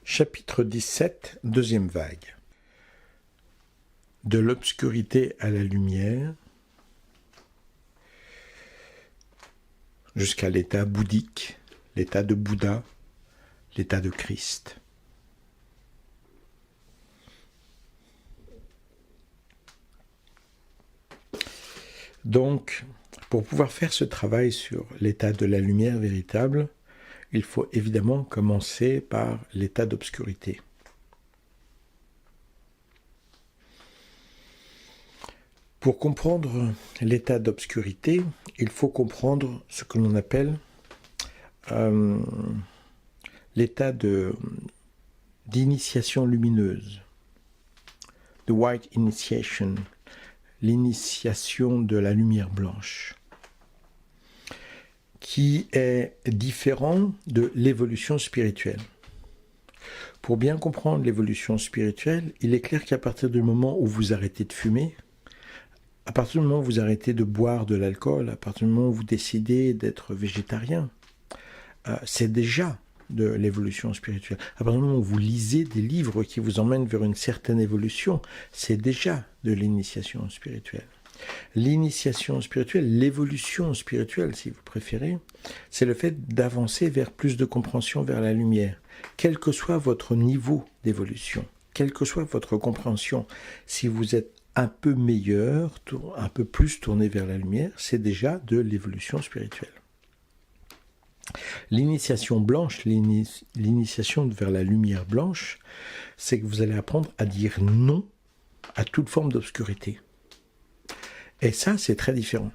Chapitre 17, deuxième vague. De l'obscurité à la lumière, jusqu'à l'état bouddhique, l'état de Bouddha, l'état de Christ. Donc, pour pouvoir faire ce travail sur l'état de la lumière véritable, il faut évidemment commencer par l'état d'obscurité. Pour comprendre l'état d'obscurité, il faut comprendre ce que l'on appelle l'état d'initiation lumineuse, the white initiation, l'initiation de la lumière blanche, qui est différent de l'évolution spirituelle. Pour bien comprendre l'évolution spirituelle, il est clair qu'à partir du moment où vous arrêtez de fumer, à partir du moment où vous arrêtez de boire de l'alcool, à partir du moment où vous décidez d'être végétarien, c'est déjà de l'évolution spirituelle. À partir du moment où vous lisez des livres qui vous emmènent vers une certaine évolution, c'est déjà de l'initiation spirituelle. L'initiation spirituelle, l'évolution spirituelle, si vous préférez, c'est le fait d'avancer vers plus de compréhension, vers la lumière. Quel que soit votre niveau d'évolution, quelle que soit votre compréhension, si vous êtes un peu meilleur, un peu plus tourné vers la lumière, c'est déjà de l'évolution spirituelle. L'initiation blanche, l'initiation vers la lumière blanche, c'est que vous allez apprendre à dire non à toute forme d'obscurité. Et ça, c'est très différent.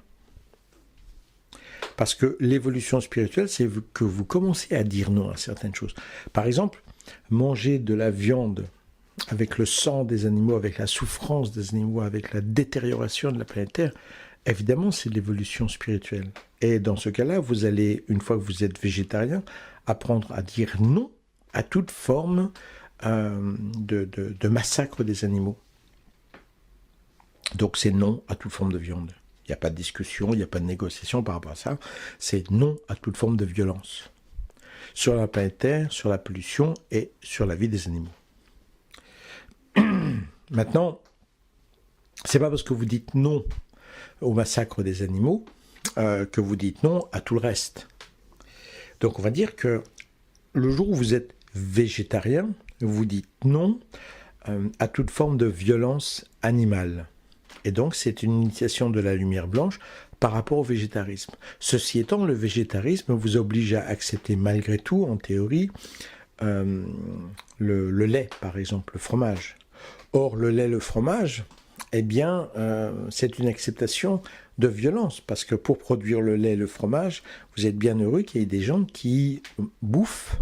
Parce que l'évolution spirituelle, c'est que vous commencez à dire non à certaines choses. Par exemple, manger de la viande avec le sang des animaux, avec la souffrance des animaux, avec la détérioration de la planète Terre, évidemment, c'est l'évolution spirituelle. Et dans ce cas-là, vous allez, une fois que vous êtes végétarien, apprendre à dire non à toute forme de massacre des animaux. Donc c'est non à toute forme de viande. Il n'y a pas de discussion, il n'y a pas de négociation par rapport à ça. C'est non à toute forme de violence. Sur la planète Terre, sur la pollution et sur la vie des animaux. Maintenant, c'est pas parce que vous dites non au massacre des animaux que vous dites non à tout le reste. Donc on va dire que le jour où vous êtes végétarien, vous dites non à toute forme de violence animale. Et donc c'est une initiation de la lumière blanche par rapport au végétarisme. Ceci étant, le végétarisme vous oblige à accepter malgré tout, en théorie, le lait, par exemple, le fromage. Or, le lait, le fromage, eh bien, c'est une acceptation de violence, parce que pour produire le lait et le fromage, vous êtes bien heureux qu'il y ait des gens qui bouffent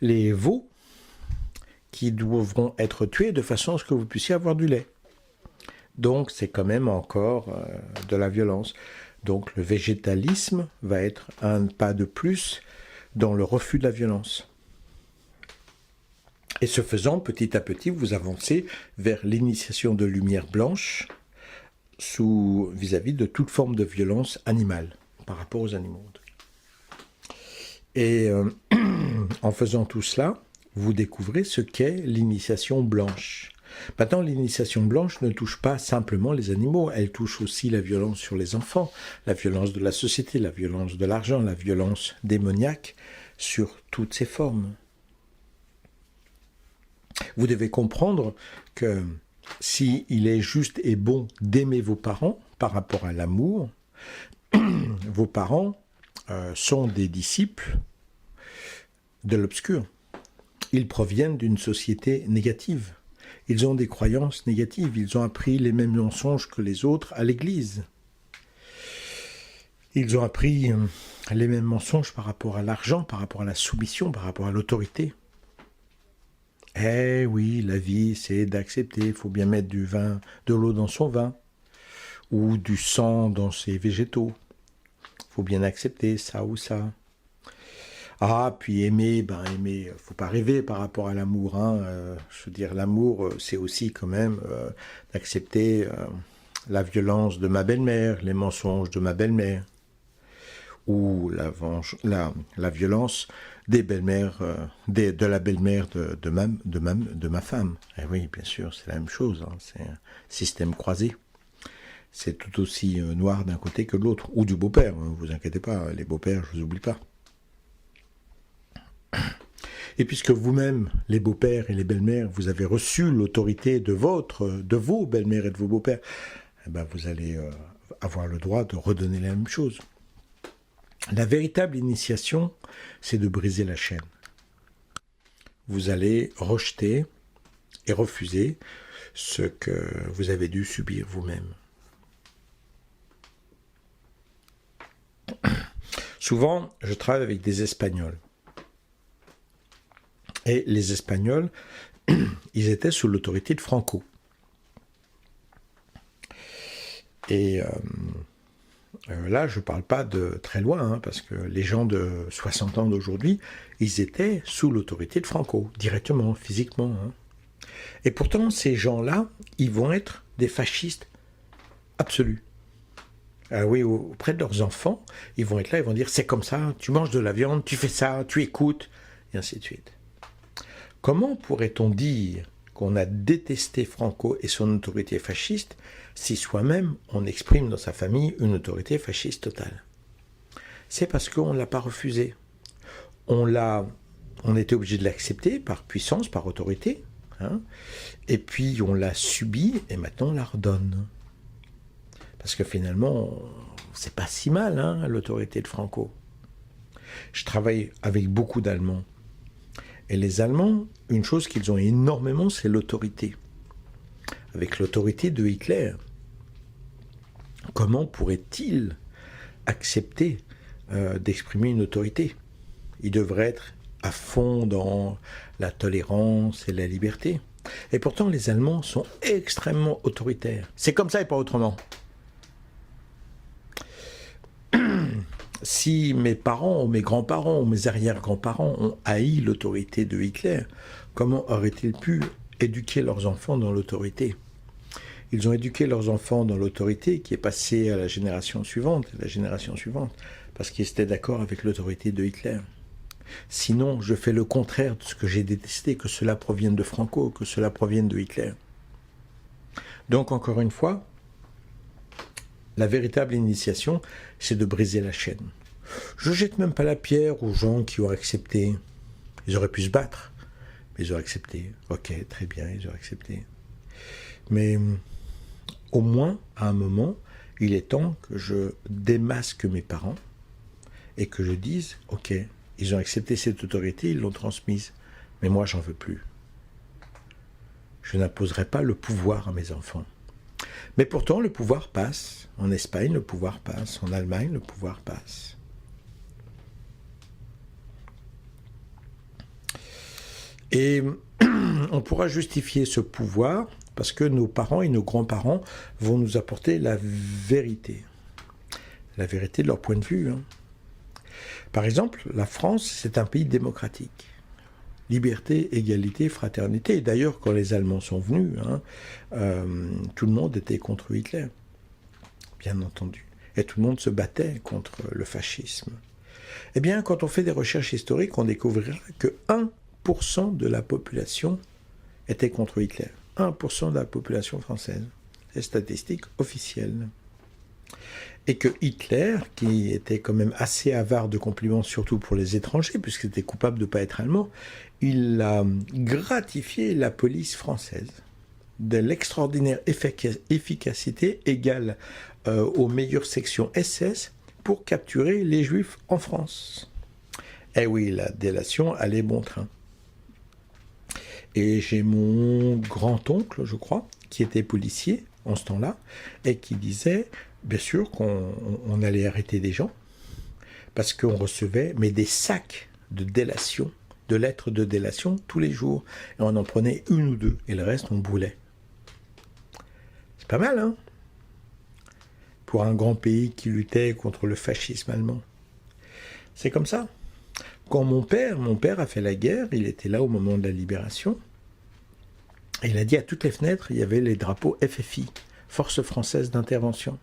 les veaux qui devront être tués de façon à ce que vous puissiez avoir du lait. Donc, c'est quand même encore de la violence. Donc, le végétalisme va être un pas de plus dans le refus de la violence. Et ce faisant, petit à petit, vous avancez vers l'initiation de lumière blanche vis-à-vis de toute forme de violence animale par rapport aux animaux. Et en faisant tout cela, vous découvrez ce qu'est l'initiation blanche. Maintenant, l'initiation blanche ne touche pas simplement les animaux, elle touche aussi la violence sur les enfants, la violence de la société, la violence de l'argent, la violence démoniaque, sur toutes ses formes. Vous devez comprendre que s'il est juste et bon d'aimer vos parents par rapport à l'amour, vos parents sont des disciples de l'obscur. Ils proviennent d'une société négative. Ils ont des croyances négatives. Ils ont appris les mêmes mensonges que les autres à l'église. Ils ont appris les mêmes mensonges par rapport à l'argent, par rapport à la soumission, par rapport à l'autorité. Eh oui, la vie, c'est d'accepter. Il faut bien mettre du vin, de l'eau dans son vin, ou du sang dans ses végétaux. Il faut bien accepter ça ou ça. Ah, puis aimer, faut pas rêver par rapport à l'amour. Je veux dire, l'amour, c'est aussi quand même d'accepter la violence de ma belle-mère, les mensonges de ma belle-mère. ou la violence des belles-mères, de la belle-mère de ma femme. Et oui, bien sûr, c'est la même chose, hein, c'est un système croisé. C'est tout aussi noir d'un côté que de l'autre, ou du beau-père, ne vous inquiétez pas, les beaux-pères, je ne vous oublie pas. Et puisque vous-même, les beaux-pères et les belles-mères, vous avez reçu l'autorité de vos belles-mères et de vos beaux-pères, eh ben vous allez avoir le droit de redonner la même chose. La véritable initiation, c'est de briser la chaîne. Vous allez rejeter et refuser ce que vous avez dû subir vous-même. Souvent, je travaille avec des Espagnols. Et les Espagnols, ils étaient sous l'autorité de Franco. Et là, je ne parle pas de très loin, hein, parce que les gens de 60 ans d'aujourd'hui, ils étaient sous l'autorité de Franco, directement, physiquement. Hein. Et pourtant, ces gens-là, ils vont être des fascistes absolus. Ah oui, auprès de leurs enfants, ils vont être là, ils vont dire, c'est comme ça, tu manges de la viande, tu fais ça, tu écoutes, et ainsi de suite. Comment pourrait-on dire qu'on a détesté Franco et son autorité fasciste si soi-même on exprime dans sa famille une autorité fasciste totale? C'est parce qu'on ne l'a pas refusé. On était obligé de l'accepter par puissance, par autorité, hein, et puis on l'a subi et maintenant on la redonne. Parce que finalement, c'est pas si mal, hein, l'autorité de Franco. Je travaille avec beaucoup d'Allemands. Et les Allemands, une chose qu'ils ont énormément, c'est l'autorité. Avec l'autorité de Hitler, comment pourrait-il accepter d'exprimer une autorité? Il devrait être à fond dans la tolérance et la liberté. Et pourtant, les Allemands sont extrêmement autoritaires. C'est comme ça et pas autrement. Si mes parents, ou mes grands-parents, ou mes arrière-grands-parents ont haï l'autorité de Hitler, comment auraient-ils pu éduquer leurs enfants dans l'autorité? Ils ont éduqué leurs enfants dans l'autorité qui est passée à la génération suivante, parce qu'ils étaient d'accord avec l'autorité de Hitler. Sinon, je fais le contraire de ce que j'ai détesté, que cela provienne de Franco, que cela provienne de Hitler. Donc, encore une fois, la véritable initiation, c'est de briser la chaîne. Je ne jette même pas la pierre aux gens qui ont accepté. Ils auraient pu se battre, mais ils ont accepté. Ok, très bien, ils ont accepté. Mais au moins, à un moment, il est temps que je démasque mes parents et que je dise, ok, ils ont accepté cette autorité, ils l'ont transmise, mais moi, j'en veux plus. Je n'imposerai pas le pouvoir à mes enfants. Mais pourtant, le pouvoir passe. En Espagne, le pouvoir passe. En Allemagne, le pouvoir passe. Et on pourra justifier ce pouvoir parce que nos parents et nos grands-parents vont nous apporter la vérité. La vérité de leur point de vue. Hein. Par exemple, la France, c'est un pays démocratique. Liberté, égalité, fraternité. Et d'ailleurs, quand les Allemands sont venus, tout le monde était contre Hitler, bien entendu. Et tout le monde se battait contre le fascisme. Eh bien, quand on fait des recherches historiques, on découvrira que 1% de la population était contre Hitler. 1% de la population française. C'est statistique officielle. Et que Hitler, qui était quand même assez avare de compliments, surtout pour les étrangers, puisqu'il était coupable de ne pas être allemand, il a gratifié la police française de l'extraordinaire efficacité égale aux meilleures sections SS pour capturer les Juifs en France. Eh oui, la délation allait bon train. Et j'ai mon grand-oncle, je crois, qui était policier en ce temps-là, et qui disait, bien sûr, qu'on allait arrêter des gens, parce qu'on recevait des sacs de délation, de lettres de délation tous les jours, et on en prenait une ou deux, et le reste, on brûlait. C'est pas mal, hein? Pour un grand pays qui luttait contre le fascisme allemand. C'est comme ça. Quand mon père a fait la guerre, il était là au moment de la libération, et il a dit à toutes les fenêtres, il y avait les drapeaux FFI, Force française d'intervention.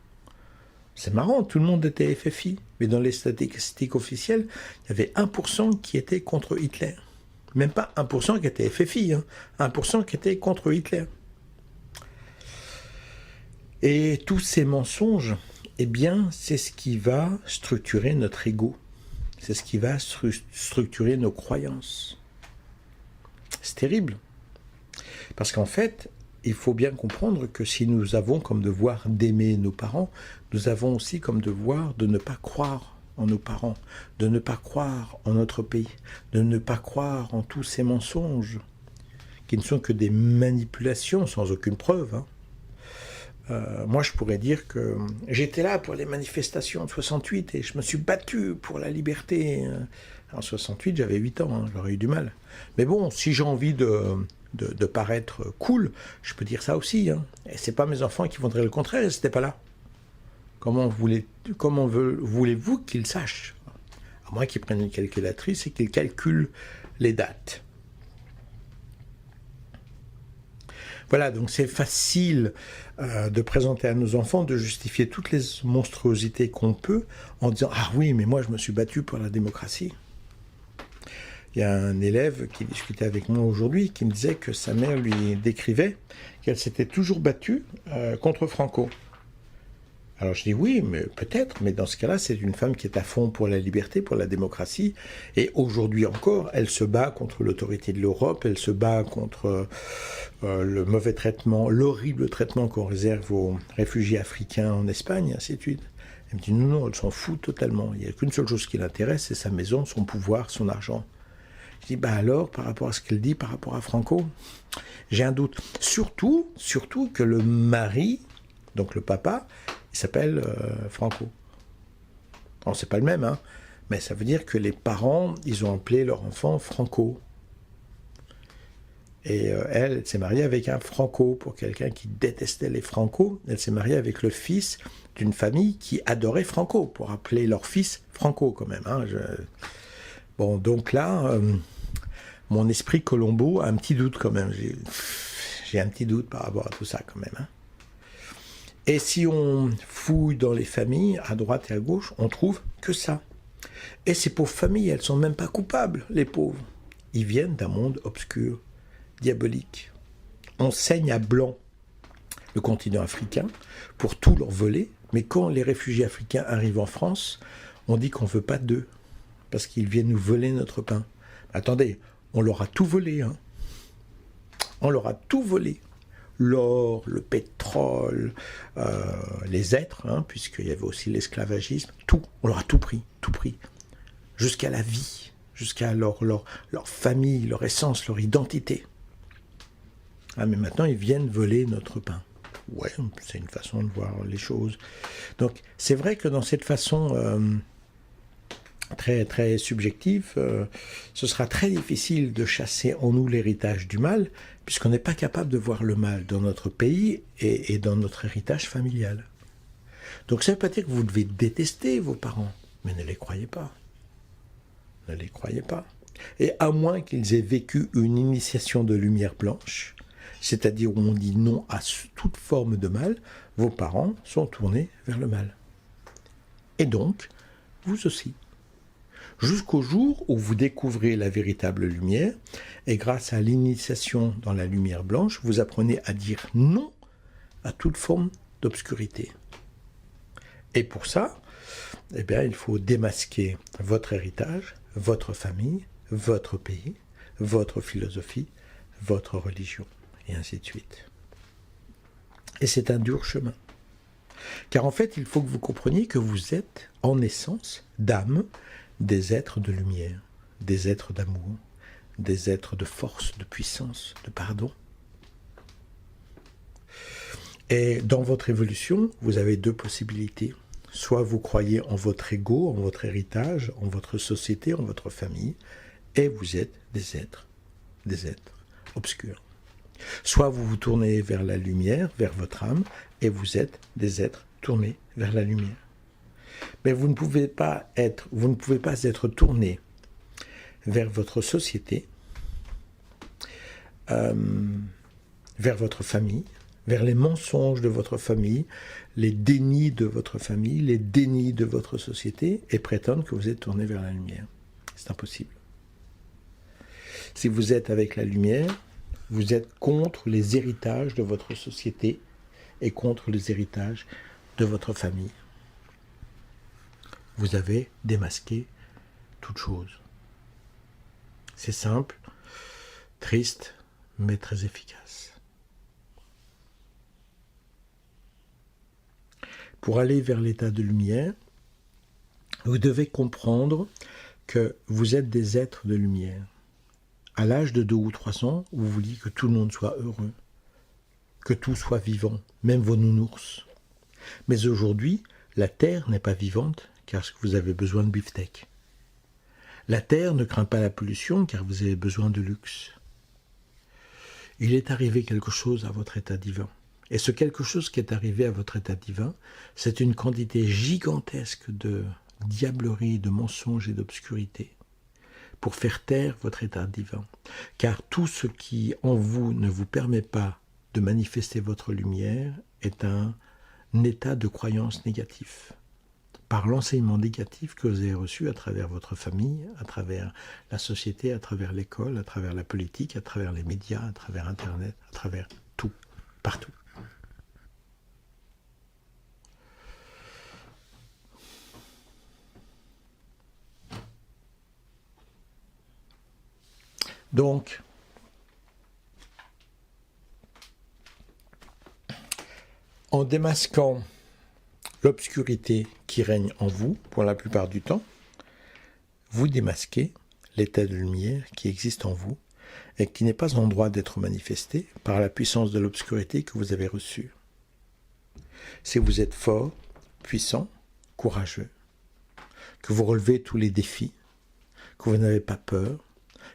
C'est marrant, tout le monde était FFI. Mais dans les statistiques officielles, il y avait 1% qui était contre Hitler. Même pas 1% qui était FFI, hein. 1% qui était contre Hitler. Et tous ces mensonges, eh bien, c'est ce qui va structurer notre ego. C'est ce qui va structurer nos croyances. C'est terrible. Parce qu'en fait, il faut bien comprendre que si nous avons comme devoir d'aimer nos parents, nous avons aussi comme devoir de ne pas croire en nos parents, de ne pas croire en notre pays, de ne pas croire en tous ces mensonges, qui ne sont que des manipulations sans aucune preuve, hein. Moi, je pourrais dire que j'étais là pour les manifestations de 68 et je me suis battu pour la liberté. En 68, j'avais 8 ans, hein, j'aurais eu du mal. Mais bon, si j'ai envie de paraître cool, je peux dire ça aussi, hein. Et c'est pas mes enfants qui voudraient le contraire, ils n'étaient pas là. Comment voulez-vous qu'ils sachent? À moins qu'ils prennent une calculatrice et qu'ils calculent les dates. Voilà, donc c'est facile de présenter à nos enfants, de justifier toutes les monstruosités qu'on peut en disant « Ah oui, mais moi je me suis battu pour la démocratie ». Il y a un élève qui discutait avec moi aujourd'hui qui me disait que sa mère lui décrivait qu'elle s'était toujours battue contre Franco. Alors je dis oui, mais peut-être, mais dans ce cas-là, c'est une femme qui est à fond pour la liberté, pour la démocratie, et aujourd'hui encore, elle se bat contre l'autorité de l'Europe, elle se bat contre le mauvais traitement, l'horrible traitement qu'on réserve aux réfugiés africains en Espagne, et ainsi de suite. Elle me dit non, elle s'en fout totalement. Il n'y a qu'une seule chose qui l'intéresse, c'est sa maison, son pouvoir, son argent. Je dis, bah alors, par rapport à ce qu'elle dit, par rapport à Franco, j'ai un doute. Surtout que le mari, donc le papa, il s'appelle Franco. Bon, c'est pas le même, hein, mais ça veut dire que les parents, ils ont appelé leur enfant Franco. Et elle s'est mariée avec un Franco. Pour quelqu'un qui détestait les Franco, elle s'est mariée avec le fils d'une famille qui adorait Franco, pour appeler leur fils Franco quand même, hein. Bon, donc là, mon esprit Colombo a un petit doute quand même. J'ai un petit doute par rapport à tout ça quand même, hein. Et si on fouille dans les familles, à droite et à gauche, on trouve que ça. Et ces pauvres familles, elles ne sont même pas coupables, les pauvres. Ils viennent d'un monde obscur, diabolique. On saigne à blanc le continent africain pour tout leur voler, mais quand les réfugiés africains arrivent en France, on dit qu'on ne veut pas d'eux, parce qu'ils viennent nous voler notre pain. Attendez, on leur a tout volé, hein. On leur a tout volé. L'or, le pétrole, les êtres, hein, puisqu'il y avait aussi l'esclavagisme, tout, on leur a tout pris, jusqu'à la vie, jusqu'à leur famille, leur essence, leur identité. Ah, mais maintenant, ils viennent voler notre pain. Ouais, c'est une façon de voir les choses. Donc, c'est vrai que dans cette façon très, très subjective, ce sera très difficile de chasser en nous l'héritage du mal, puisqu'on n'est pas capable de voir le mal dans notre pays et dans notre héritage familial. Donc ça ne veut pas dire que vous devez détester vos parents, mais ne les croyez pas. Ne les croyez pas. Et à moins qu'ils aient vécu une initiation de lumière blanche, c'est-à-dire où on dit non à toute forme de mal, vos parents sont tournés vers le mal. Et donc, vous aussi. Jusqu'au jour où vous découvrez la véritable lumière, et grâce à l'initiation dans la lumière blanche, vous apprenez à dire non à toute forme d'obscurité. Et pour ça, eh bien, il faut démasquer votre héritage, votre famille, votre pays, votre philosophie, votre religion, et ainsi de suite. Et c'est un dur chemin. Car en fait, il faut que vous compreniez que vous êtes, en essence, d'âme, des êtres de lumière, des êtres d'amour, des êtres de force, de puissance, de pardon. Et dans votre évolution, vous avez deux possibilités. Soit vous croyez en votre ego, en votre héritage, en votre société, en votre famille, et vous êtes des êtres obscurs. Soit vous vous tournez vers la lumière, vers votre âme, et vous êtes des êtres tournés vers la lumière. Mais vous ne pouvez pas être tourné vers votre société, vers votre famille, vers les mensonges de votre famille, les dénis de votre famille, les dénis de votre société, et prétendre que vous êtes tourné vers la lumière. C'est impossible. Si vous êtes avec la lumière, vous êtes contre les héritages de votre société et contre les héritages de votre famille. Vous avez démasqué toute chose. C'est simple, triste, mais très efficace. Pour aller vers l'état de lumière, vous devez comprendre que vous êtes des êtres de lumière. À l'âge de 2 ou 3 ans, vous vouliez que tout le monde soit heureux, que tout soit vivant, même vos nounours. Mais aujourd'hui, la Terre n'est pas vivante car vous avez besoin de beefsteak. La Terre ne craint pas la pollution car vous avez besoin de luxe. Il est arrivé quelque chose à votre état divin. Et ce quelque chose qui est arrivé à votre état divin, c'est une quantité gigantesque de diablerie, de mensonges et d'obscurité pour faire taire votre état divin. Car tout ce qui en vous ne vous permet pas de manifester votre lumière est un état de croyance négatif. Par l'enseignement négatif que vous avez reçu à travers votre famille, à travers la société, à travers l'école, à travers la politique, à travers les médias, à travers Internet, à travers tout, partout. Donc, en démasquant l'obscurité qui règne en vous, pour la plupart du temps, vous démasquez l'état de lumière qui existe en vous et qui n'est pas en droit d'être manifesté par la puissance de l'obscurité que vous avez reçue. Si vous êtes fort, puissant, courageux, que vous relevez tous les défis, que vous n'avez pas peur,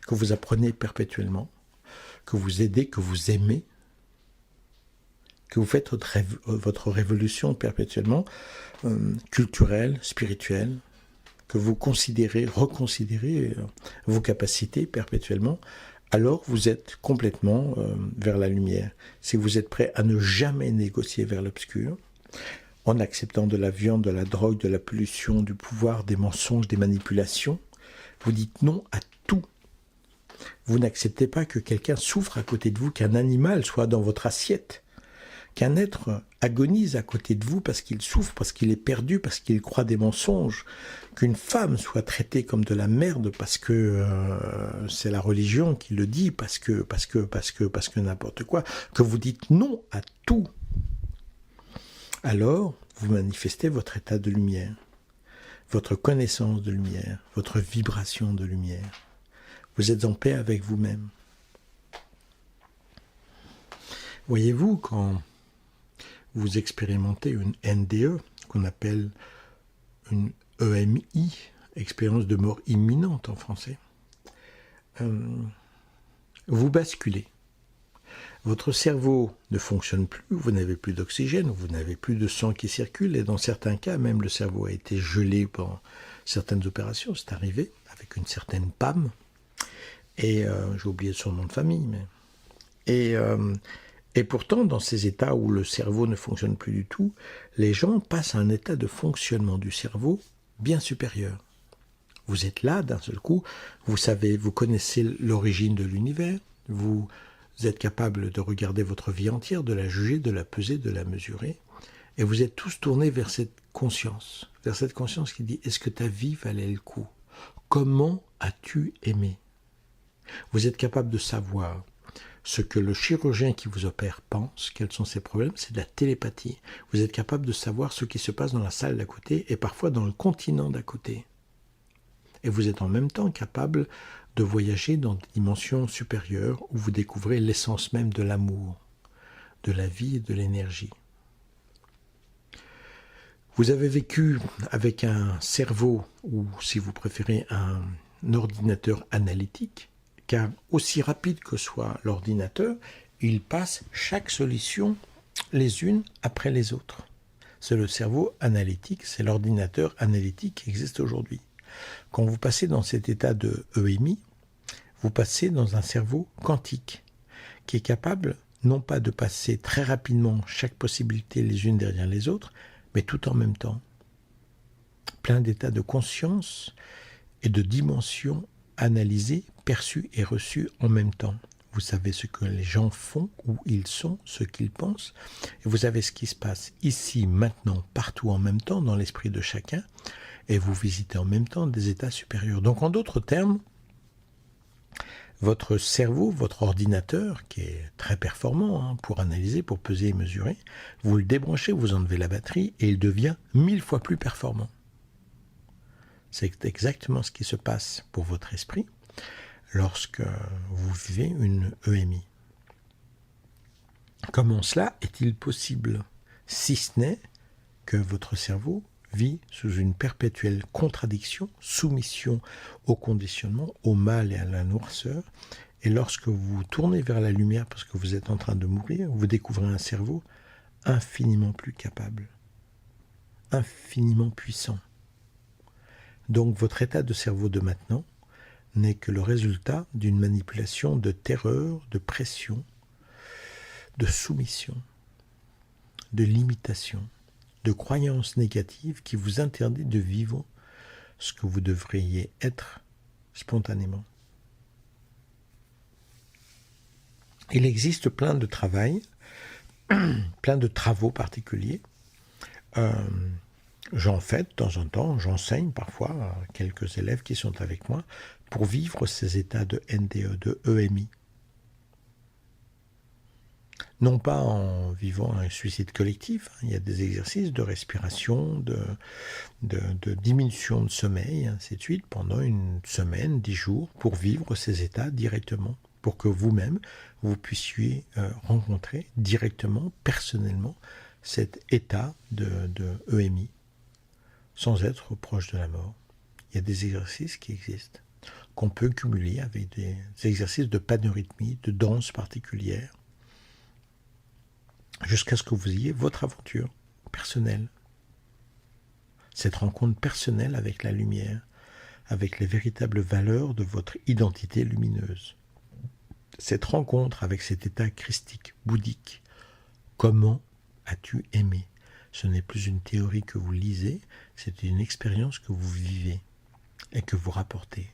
que vous apprenez perpétuellement, que vous aidez, que vous aimez, que vous faites votre révolution perpétuellement, culturelle, spirituelle, que vous considérez, reconsidérez vos capacités perpétuellement, alors vous êtes complètement vers la lumière. Si vous êtes prêt à ne jamais négocier vers l'obscur, en acceptant de la viande, de la drogue, de la pollution, du pouvoir, des mensonges, des manipulations, vous dites non à tout. Vous n'acceptez pas que quelqu'un souffre à côté de vous, qu'un animal soit dans votre assiette, qu'un être agonise à côté de vous parce qu'il souffre, parce qu'il est perdu, parce qu'il croit des mensonges, qu'une femme soit traitée comme de la merde parce que c'est la religion qui le dit, parce que n'importe quoi, que vous dites non à tout. Alors, vous manifestez votre état de lumière, votre connaissance de lumière, votre vibration de lumière. Vous êtes en paix avec vous-même. Voyez-vous, quand vous expérimentez une NDE, qu'on appelle une EMI, expérience de mort imminente en français, vous basculez. Votre cerveau ne fonctionne plus, vous n'avez plus d'oxygène, vous n'avez plus de sang qui circule, et dans certains cas, même le cerveau a été gelé pendant certaines opérations, c'est arrivé, avec une certaine PAM, et j'ai oublié son nom de famille, mais... Et pourtant, dans ces états où le cerveau ne fonctionne plus du tout, les gens passent à un état de fonctionnement du cerveau bien supérieur. Vous êtes là d'un seul coup, vous savez, vous connaissez l'origine de l'univers, vous êtes capable de regarder votre vie entière, de la juger, de la peser, de la mesurer, et vous êtes tous tournés vers cette conscience qui dit « Est-ce que ta vie valait le coup? Comment as-tu aimé ?» Vous êtes capable de savoir ce que le chirurgien qui vous opère pense, quels sont ses problèmes, c'est de la télépathie. Vous êtes capable de savoir ce qui se passe dans la salle d'à côté et parfois dans le continent d'à côté. Et vous êtes en même temps capable de voyager dans des dimensions supérieures où vous découvrez l'essence même de l'amour, de la vie et de l'énergie. Vous avez vécu avec un cerveau, ou si vous préférez un ordinateur analytique, car aussi rapide que soit l'ordinateur, il passe chaque solution les unes après les autres. C'est le cerveau analytique, c'est l'ordinateur analytique qui existe aujourd'hui. Quand vous passez dans cet état de EMI, vous passez dans un cerveau quantique qui est capable non pas de passer très rapidement chaque possibilité les unes derrière les autres, mais tout en même temps. Plein d'états de conscience et de dimensions analysées, perçues et reçues en même temps. Vous savez ce que les gens font, où ils sont, ce qu'ils pensent, et vous savez ce qui se passe ici, maintenant, partout en même temps, dans l'esprit de chacun, et vous visitez en même temps des états supérieurs. Donc en d'autres termes, votre cerveau, votre ordinateur, qui est très performant pour analyser, pour peser et mesurer, vous le débranchez, vous enlevez la batterie, et il devient 1000 fois plus performant. C'est exactement ce qui se passe pour votre esprit lorsque vous vivez une EMI. Comment cela est-il possible, si ce n'est que votre cerveau vit sous une perpétuelle contradiction, soumission au conditionnement, au mal et à la noirceur, et lorsque vous vous tournez vers la lumière parce que vous êtes en train de mourir, vous découvrez un cerveau infiniment plus capable, infiniment puissant. Donc votre état de cerveau de maintenant n'est que le résultat d'une manipulation de terreur, de pression, de soumission, de limitation, de croyances négatives qui vous interdit de vivre ce que vous devriez être spontanément. Il existe plein de travaux particuliers. J'en fais de temps en temps, j'enseigne parfois à quelques élèves qui sont avec moi pour vivre ces états de NDE, de EMI. Non pas en vivant un suicide collectif, il y a des exercices de respiration, de diminution de sommeil, ainsi de suite, pendant une semaine, 10 jours, pour vivre ces états directement, pour que vous-même, vous puissiez rencontrer directement, personnellement, cet état de EMI, sans être proche de la mort. Il y a des exercices qui existent, qu'on peut cumuler avec des exercices de panorhythmie, de danse particulière, jusqu'à ce que vous ayez votre aventure personnelle. Cette rencontre personnelle avec la lumière, avec les véritables valeurs de votre identité lumineuse. Cette rencontre avec cet état christique, bouddhique. Comment as-tu aimé ? Ce n'est plus une théorie que vous lisez, c'est une expérience que vous vivez et que vous rapportez.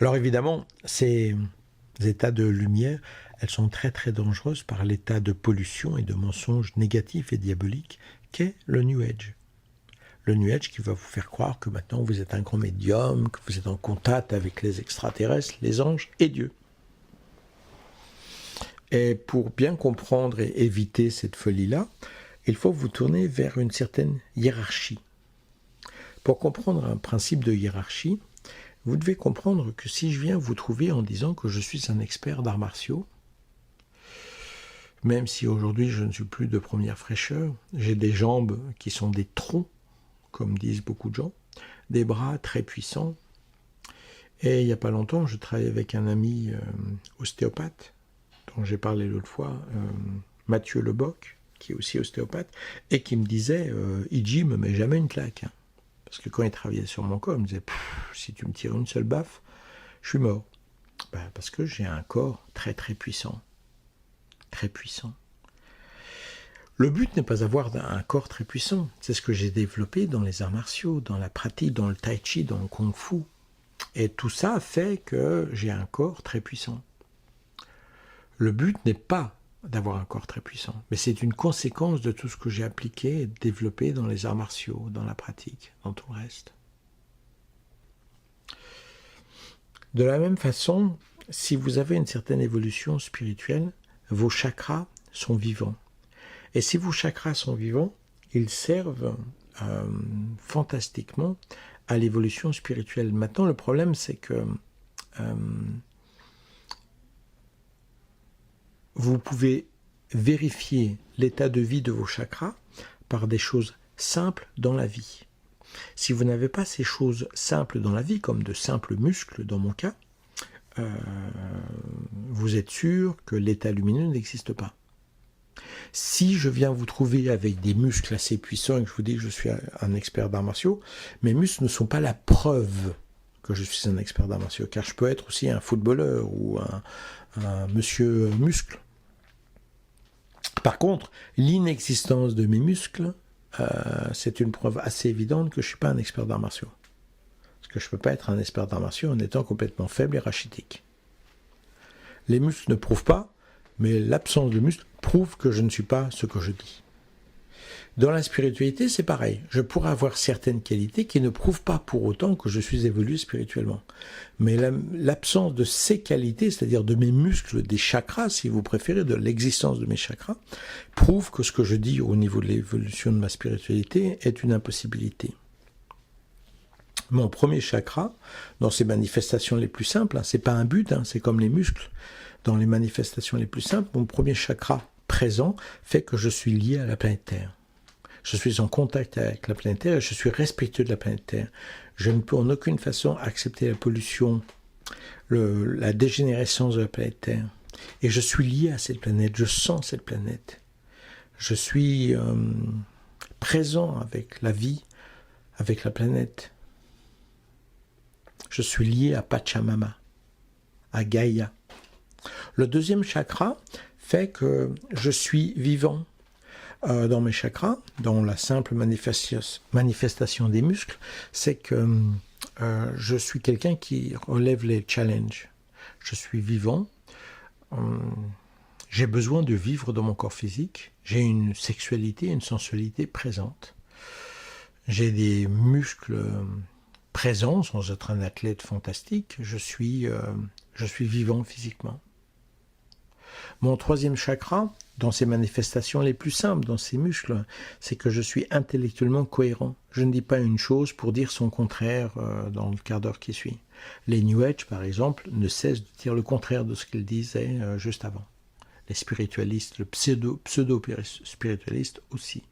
Alors évidemment, ces états de lumière, elles sont très très dangereuses par l'état de pollution et de mensonges négatifs et diaboliques qu'est le New Age. Le New Age qui va vous faire croire que maintenant vous êtes un grand médium, que vous êtes en contact avec les extraterrestres, les anges et Dieu. Et pour bien comprendre et éviter cette folie-là, il faut vous tourner vers une certaine hiérarchie. Pour comprendre un principe de hiérarchie, vous devez comprendre que si je viens vous trouver en disant que je suis un expert d'arts martiaux, même si aujourd'hui je ne suis plus de première fraîcheur, j'ai des jambes qui sont des troncs, comme disent beaucoup de gens, des bras très puissants, et il n'y a pas longtemps, je travaillais avec un ami ostéopathe, dont j'ai parlé l'autre fois, Mathieu Leboc, qui est aussi ostéopathe, et qui me disait Iji me met jamais une claque. Hein. Parce que quand il travaillait sur mon corps, il me disait si tu me tires une seule baffe, je suis mort. Parce que j'ai un corps très très puissant. Très puissant. Le but n'est pas d'avoir un corps très puissant. C'est ce que j'ai développé dans les arts martiaux, dans la pratique, dans le tai chi, dans le kung fu. Et tout ça fait que j'ai un corps très puissant. Le but n'est pas d'avoir un corps très puissant, mais c'est une conséquence de tout ce que j'ai appliqué et développé dans les arts martiaux, dans la pratique, dans tout le reste. De la même façon, si vous avez une certaine évolution spirituelle, vos chakras sont vivants. Et si vos chakras sont vivants, ils servent fantastiquement à l'évolution spirituelle. Maintenant, le problème, c'est que vous pouvez vérifier l'état de vie de vos chakras par des choses simples dans la vie. Si vous n'avez pas ces choses simples dans la vie, comme de simples muscles dans mon cas, vous êtes sûr que l'état lumineux n'existe pas. Si je viens vous trouver avec des muscles assez puissants et que je vous dis que je suis un expert d'arts martiaux, mes muscles ne sont pas la preuve que je suis un expert d'arts martiaux, car je peux être aussi un footballeur ou un monsieur muscle. Par contre, l'inexistence de mes muscles, c'est une preuve assez évidente que je ne suis pas un expert d'arts martiaux. Parce que je ne peux pas être un expert d'arts martiaux en étant complètement faible et rachitique. Les muscles ne prouvent pas, mais l'absence de muscles prouve que je ne suis pas ce que je dis. Dans la spiritualité, c'est pareil. Je pourrais avoir certaines qualités qui ne prouvent pas pour autant que je suis évolué spirituellement. Mais l'absence de ces qualités, c'est-à-dire de mes muscles, des chakras, si vous préférez, de l'existence de mes chakras, prouve que ce que je dis au niveau de l'évolution de ma spiritualité est une impossibilité. Mon premier chakra, dans ses manifestations les plus simples, c'est pas un but, c'est comme les muscles. Dans les manifestations les plus simples, mon premier chakra présent fait que je suis lié à la planète Terre. Je suis en contact avec la planète Terre et je suis respectueux de la planète Terre. Je ne peux en aucune façon accepter la pollution, la dégénérescence de la planète Terre. Et je suis lié à cette planète, je sens cette planète. Je suis présent avec la vie, avec la planète. Je suis lié à Pachamama, à Gaïa. Le deuxième chakra fait que je suis vivant. Dans mes chakras, dans la simple manifestation des muscles, c'est que je suis quelqu'un qui relève les challenges. Je suis vivant, j'ai besoin de vivre dans mon corps physique, j'ai une sexualité, une sensualité présente, j'ai des muscles présents sans être un athlète fantastique, je suis vivant physiquement. Mon troisième chakra, dans ses manifestations les plus simples, dans ses muscles, c'est que je suis intellectuellement cohérent. Je ne dis pas une chose pour dire son contraire dans le quart d'heure qui suit. Les New Age, par exemple, ne cessent de dire le contraire de ce qu'ils disaient juste avant. Les spiritualistes, le pseudo-spiritualiste aussi.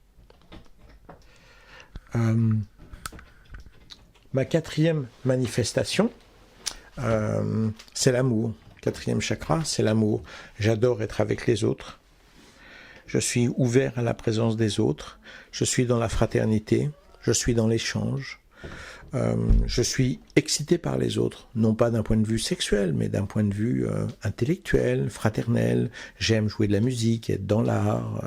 Ma quatrième manifestation, c'est l'amour. Quatrième chakra, c'est l'amour. J'adore être avec les autres. Je suis ouvert à la présence des autres. Je suis dans la fraternité. Je suis dans l'échange. Je suis excité par les autres, non pas d'un point de vue sexuel, mais d'un point de vue intellectuel, fraternel. J'aime jouer de la musique, être dans l'art,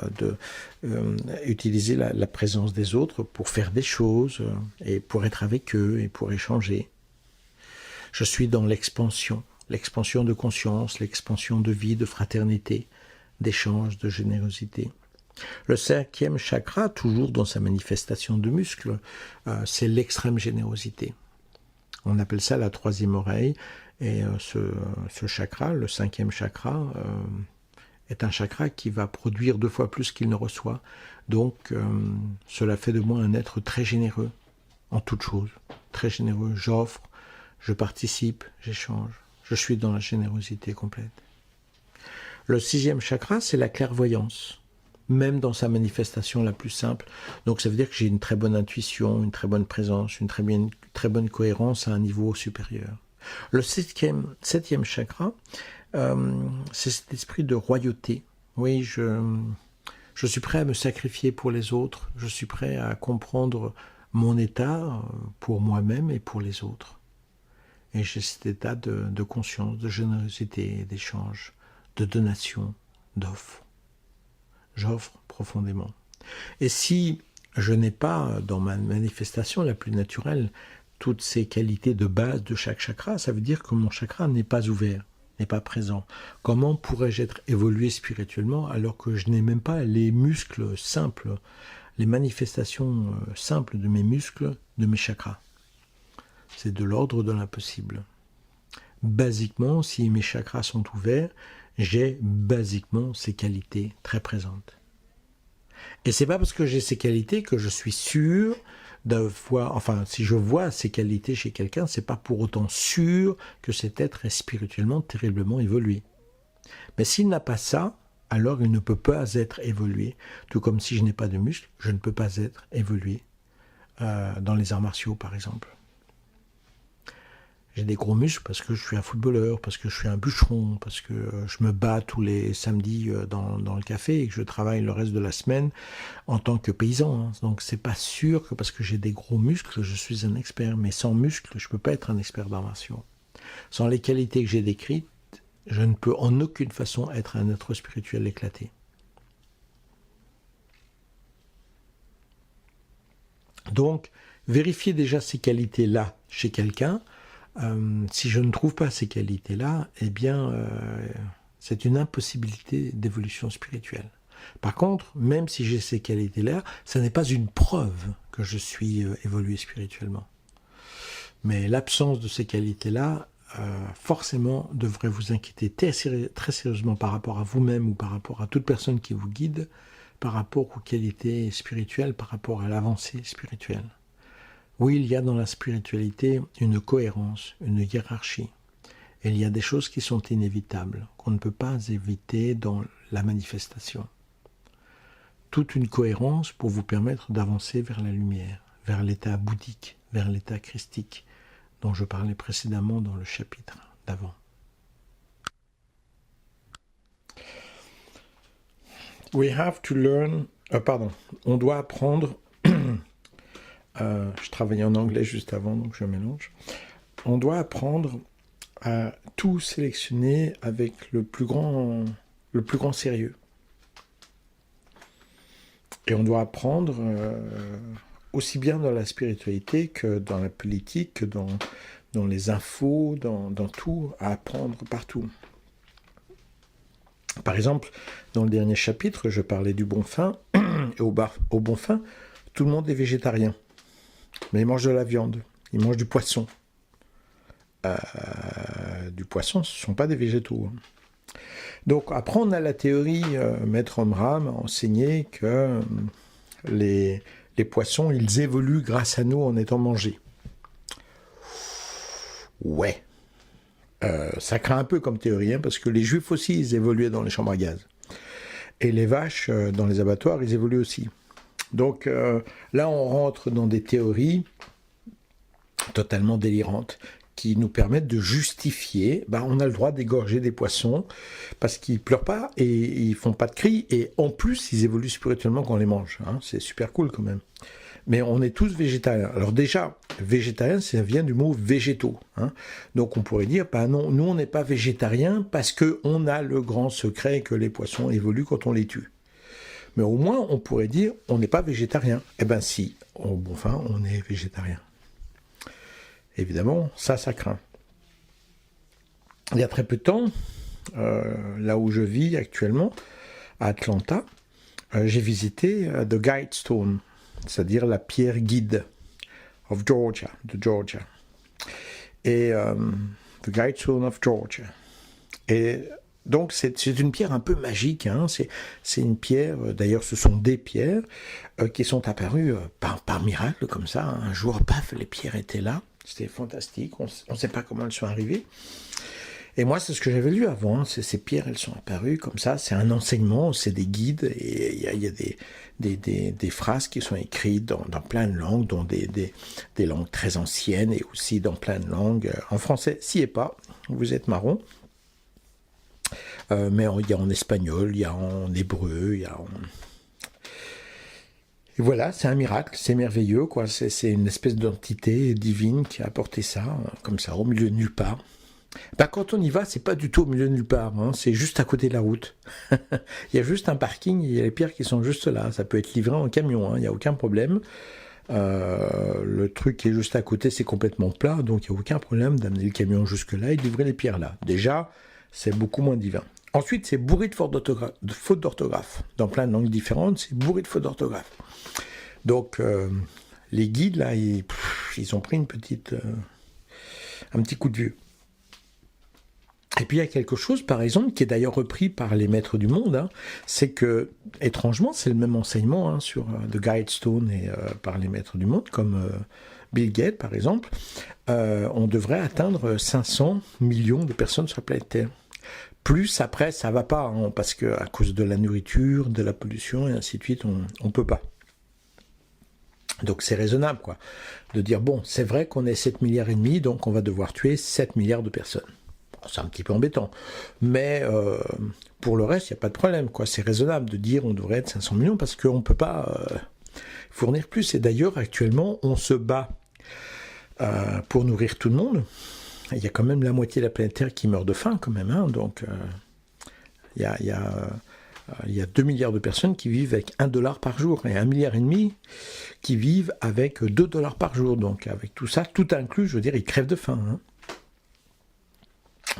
utiliser la présence des autres pour faire des choses et pour être avec eux et pour échanger. Je suis dans l'expansion de conscience, l'expansion de vie, de fraternité, d'échange, de générosité. Le cinquième chakra, toujours dans sa manifestation de muscles, c'est l'extrême générosité. On appelle ça la troisième oreille, et ce chakra, le cinquième chakra, est un chakra qui va produire 2 fois plus qu'il ne reçoit. Donc, cela fait de moi un être très généreux, en toute chose, très généreux. J'offre, je participe, j'échange. Je suis dans la générosité complète. Le sixième chakra, c'est la clairvoyance, même dans sa manifestation la plus simple. Donc ça veut dire que j'ai une très bonne intuition, une très bonne présence, une très bonne cohérence à un niveau supérieur. Le septième chakra, c'est cet esprit de royauté. Oui, je suis prêt à me sacrifier pour les autres, je suis prêt à comprendre mon état pour moi-même et pour les autres. Et j'ai cet état de conscience, de générosité, d'échange, de donation, d'offre. J'offre profondément. Et si je n'ai pas, dans ma manifestation la plus naturelle, toutes ces qualités de base de chaque chakra, ça veut dire que mon chakra n'est pas ouvert, n'est pas présent. Comment pourrais-je être évolué spirituellement alors que je n'ai même pas les muscles simples, les manifestations simples de mes muscles, de mes chakras? C'est de l'ordre de l'impossible. Basiquement, si mes chakras sont ouverts, j'ai basiquement ces qualités très présentes. Et c'est pas parce que j'ai ces qualités que je suis sûr d'avoir, enfin, si je vois ces qualités chez quelqu'un, c'est pas pour autant sûr que cet être est spirituellement terriblement évolué. Mais s'il n'a pas ça, alors il ne peut pas être évolué. Tout comme si je n'ai pas de muscles, je ne peux pas être évolué dans les arts martiaux, par exemple. J'ai des gros muscles parce que je suis un footballeur, parce que je suis un bûcheron, parce que je me bats tous les samedis dans le café et que je travaille le reste de la semaine en tant que paysan. Hein. Donc c'est pas sûr que parce que j'ai des gros muscles, je suis un expert. Mais sans muscles, je peux pas être un expert d'armation. Sans les qualités que j'ai décrites, je ne peux en aucune façon être un être spirituel éclaté. Donc, vérifiez déjà ces qualités-là chez quelqu'un. Si je ne trouve pas ces qualités-là, eh bien, c'est une impossibilité d'évolution spirituelle. Par contre, même si j'ai ces qualités-là, ça n'est pas une preuve que je suis évolué spirituellement. Mais l'absence de ces qualités-là, forcément, devrait vous inquiéter très sérieusement par rapport à vous-même ou par rapport à toute personne qui vous guide, par rapport aux qualités spirituelles, par rapport à l'avancée spirituelle. Oui, il y a dans la spiritualité une cohérence, une hiérarchie. Et il y a des choses qui sont inévitables, qu'on ne peut pas éviter dans la manifestation. Toute une cohérence pour vous permettre d'avancer vers la lumière, vers l'état bouddhique, vers l'état christique, dont je parlais précédemment dans le chapitre d'avant. We have to learn... on doit apprendre... je travaillais en anglais juste avant, donc je mélange. On doit apprendre à tout sélectionner avec le plus grand sérieux. Et on doit apprendre, aussi bien dans la spiritualité que dans la politique, que dans les infos, dans tout, à apprendre partout. Par exemple, dans le dernier chapitre, je parlais du bon fin, et au bon fin, tout le monde est végétarien. Mais ils mangent de la viande, ils mangent du poisson. Du poisson, ce ne sont pas des végétaux. Donc après on a la théorie, Maître Omram a enseigné que les poissons, ils évoluent grâce à nous en étant mangés. Ouais. Ça craint un peu comme théorie, hein, parce que les juifs aussi, ils évoluaient dans les chambres à gaz. Et les vaches, dans les abattoirs, ils évoluent aussi. Donc là, on rentre dans des théories totalement délirantes qui nous permettent de justifier, on a le droit d'égorger des poissons parce qu'ils pleurent pas et ils font pas de cris et en plus, ils évoluent spirituellement quand on les mange. Hein, c'est super cool quand même. Mais on est tous végétariens. Alors déjà, végétarien, ça vient du mot végétaux. Hein. Donc on pourrait dire, non, nous on n'est pas végétariens parce qu'on a le grand secret que les poissons évoluent quand on les tue. Mais au moins, on pourrait dire, on n'est pas végétarien. Eh bien si, on est végétarien. Évidemment, ça craint. Il y a très peu de temps, là où je vis actuellement, à Atlanta, j'ai visité The Guidestone, c'est-à-dire la pierre guide de Georgia. Et The Guidestone of Georgia. Et donc c'est une pierre un peu magique, hein. C'est une pierre, d'ailleurs ce sont des pierres qui sont apparues par miracle comme ça. Un jour, paf, les pierres étaient là. C'était fantastique, on ne sait pas comment elles sont arrivées. Et moi, c'est ce que j'avais lu avant, ces pierres, elles sont apparues comme ça, c'est un enseignement, c'est des guides, et il y a des phrases qui sont écrites dans plein de langues, dont des langues très anciennes, et aussi dans plein de langues. En français, s'y est pas, vous êtes marron. Mais il y a en espagnol, il y a en hébreu, il y a en... Et voilà, c'est un miracle, c'est merveilleux, quoi. C'est une espèce d'entité divine qui a apporté ça, comme ça, au milieu de nulle part. Quand on y va, c'est pas du tout au milieu de nulle part, hein, c'est juste à côté de la route. Il y a juste un parking, il y a les pierres qui sont juste là. Ça peut être livré en camion, il n'y a aucun problème. Le truc qui est juste à côté, c'est complètement plat, donc il n'y a aucun problème d'amener le camion jusque-là et de livrer les pierres là. Déjà, c'est beaucoup moins divin. Ensuite, c'est bourré de fautes d'orthographe. Dans plein de langues différentes, c'est bourré de fautes d'orthographe. Donc, les guides, là, ils ont pris un petit coup de vieux. Et puis, il y a quelque chose, par exemple, qui est d'ailleurs repris par les maîtres du monde, hein, c'est que, étrangement, c'est le même enseignement hein, sur The Guidestone et par les maîtres du monde, comme Bill Gates, par exemple, on devrait atteindre 500 millions de personnes sur la planète Terre. Plus après, ça va pas, hein, parce que à cause de la nourriture, de la pollution et ainsi de suite, on peut pas. Donc c'est raisonnable, quoi, de dire, bon, c'est vrai qu'on est 7 milliards et demi, donc on va devoir tuer 7 milliards de personnes. Bon, c'est un petit peu embêtant, mais pour le reste, il n'y a pas de problème, quoi. C'est raisonnable de dire on devrait être 500 millions, parce qu'on ne peut pas fournir plus. Et d'ailleurs, actuellement, on se bat pour nourrir tout le monde. Il y a quand même la moitié de la planète Terre qui meurt de faim, quand même, hein, donc il y a 2 milliards de personnes qui vivent avec 1 dollar par jour et 1,5 milliard qui vivent avec 2 dollars par jour. Donc avec tout ça, tout inclus, je veux dire, ils crèvent de faim. Hein.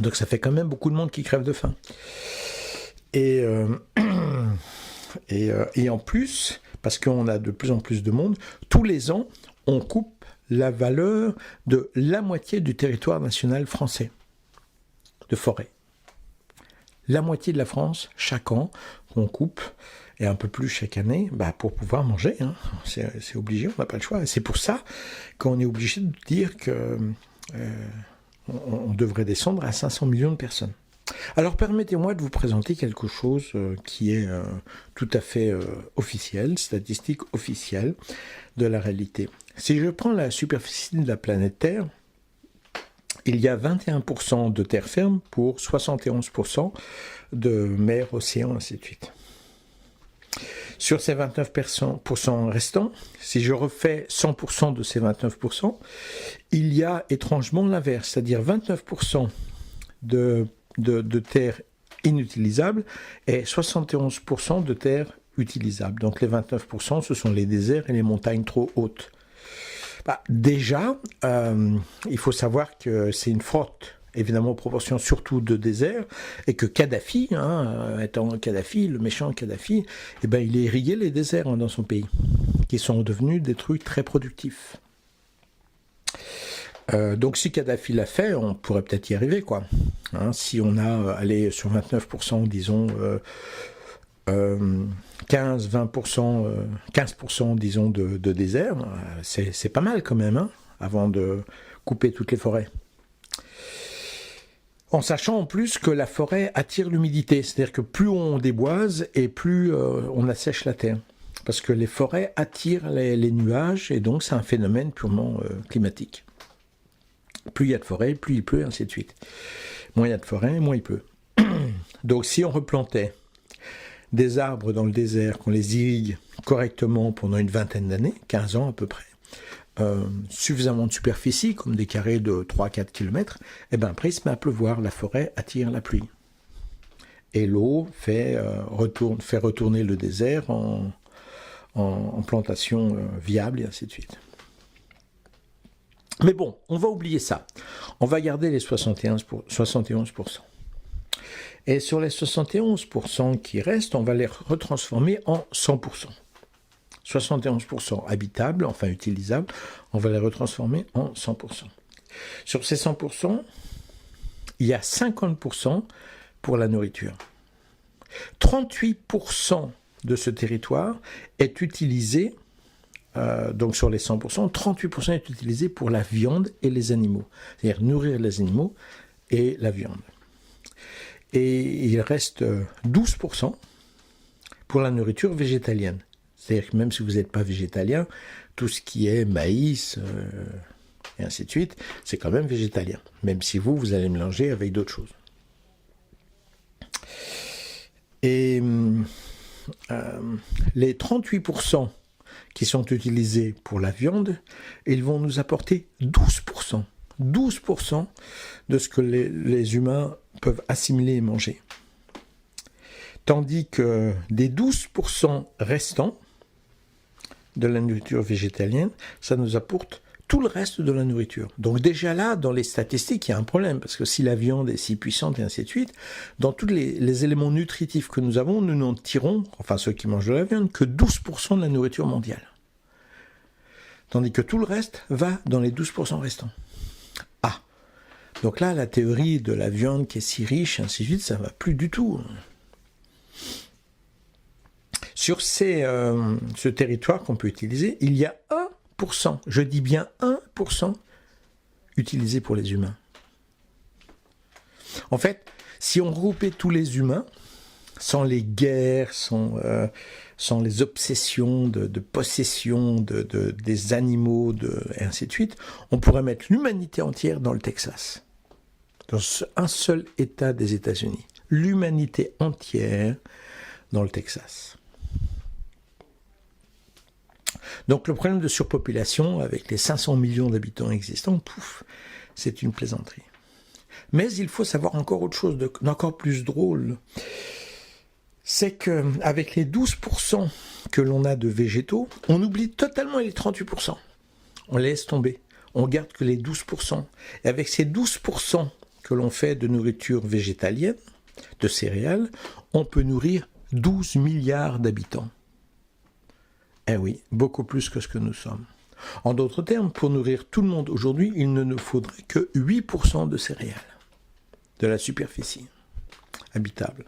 Donc ça fait quand même beaucoup de monde qui crève de faim. Et en plus, parce qu'on a de plus en plus de monde, tous les ans, on coupe la valeur de la moitié du territoire national français de forêt. La moitié de la France, chaque an, on coupe, et un peu plus chaque année, pour pouvoir manger. Hein. C'est obligé, on n'a pas le choix. Et c'est pour ça qu'on est obligé de dire que on devrait descendre à 500 millions de personnes. Alors permettez-moi de vous présenter quelque chose qui est tout à fait officiel, statistique officielle de la réalité. Si je prends la superficie de la planète Terre, il y a 21% de terre ferme pour 71% de mer, océan, ainsi de suite. Sur ces 29% restants, si je refais 100% de ces 29%, il y a étrangement l'inverse, c'est-à-dire 29% de terres inutilisables et 71% de terres utilisables. Donc les 29%, ce sont les déserts et les montagnes trop hautes. Déjà, il faut savoir que c'est une forte, évidemment, proportion surtout de désert, et que Kadhafi, étant Kadhafi, le méchant Kadhafi, il a irrigué les déserts dans son pays, qui sont devenus des trucs très productifs. Donc si Kadhafi l'a fait, on pourrait peut-être y arriver, quoi. Si on a allé sur 29%, disons, 15-20%, 15% disons de désert, c'est pas mal quand même, avant de couper toutes les forêts. En sachant en plus que la forêt attire l'humidité, c'est-à-dire que plus on déboise et plus on assèche la terre. Parce que les forêts attirent les nuages et donc c'est un phénomène purement climatique. Plus il y a de forêt, plus il pleut, ainsi de suite. Moins il y a de forêt, moins il pleut. Donc si on replantait des arbres dans le désert, qu'on les irrigue correctement pendant une vingtaine d'années, 15 ans à peu près, suffisamment de superficie, comme des carrés de 3-4 km, après il se met à pleuvoir, la forêt attire la pluie. Et l'eau fait retourner le désert en plantation viable, et ainsi de suite. Mais bon, on va oublier ça. On va garder les 71%. Et sur les 71% qui restent, on va les retransformer en 100%. 71% habitables, enfin utilisables, on va les retransformer en 100%. Sur ces 100%, il y a 50% pour la nourriture. 38% de ce territoire est utilisé, donc sur les 100%, 38% est utilisé pour la viande et les animaux. C'est-à-dire nourrir les animaux et la viande. Et il reste 12% pour la nourriture végétalienne. C'est-à-dire que même si vous n'êtes pas végétalien, tout ce qui est maïs et ainsi de suite, c'est quand même végétalien. Même si vous allez mélanger avec d'autres choses. Et les 38% qui sont utilisés pour la viande, ils vont nous apporter 12%. 12% de ce que les humains peuvent assimiler et manger. Tandis que des 12% restants de la nourriture végétalienne, ça nous apporte tout le reste de la nourriture. Donc déjà là, dans les statistiques, il y a un problème, parce que si la viande est si puissante et ainsi de suite, dans tous les éléments nutritifs que nous avons, nous n'en tirons, enfin ceux qui mangent de la viande, que 12% de la nourriture mondiale. Tandis que tout le reste va dans les 12% restants. Ah, donc là, la théorie de la viande qui est si riche, ainsi de suite, ça ne va plus du tout. Sur ce territoire qu'on peut utiliser, il y a 1%, je dis bien 1%, utilisé pour les humains. En fait, si on regroupait tous les humains, sans les guerres, sans sans les obsessions de possession des animaux, et ainsi de suite, on pourrait mettre l'humanité entière dans le Texas. Dans un seul État des États-Unis. L'humanité entière dans le Texas. Donc le problème de surpopulation, avec les 500 millions d'habitants existants, c'est une plaisanterie. Mais il faut savoir encore autre chose, d'encore plus drôle. C'est qu'avec les 12% que l'on a de végétaux, on oublie totalement les 38%. On les laisse tomber. On garde que les 12%. Et avec ces 12% que l'on fait de nourriture végétalienne, de céréales, on peut nourrir 12 milliards d'habitants. Eh oui, beaucoup plus que ce que nous sommes. En d'autres termes, pour nourrir tout le monde aujourd'hui, il ne nous faudrait que 8% de céréales, de la superficie habitable.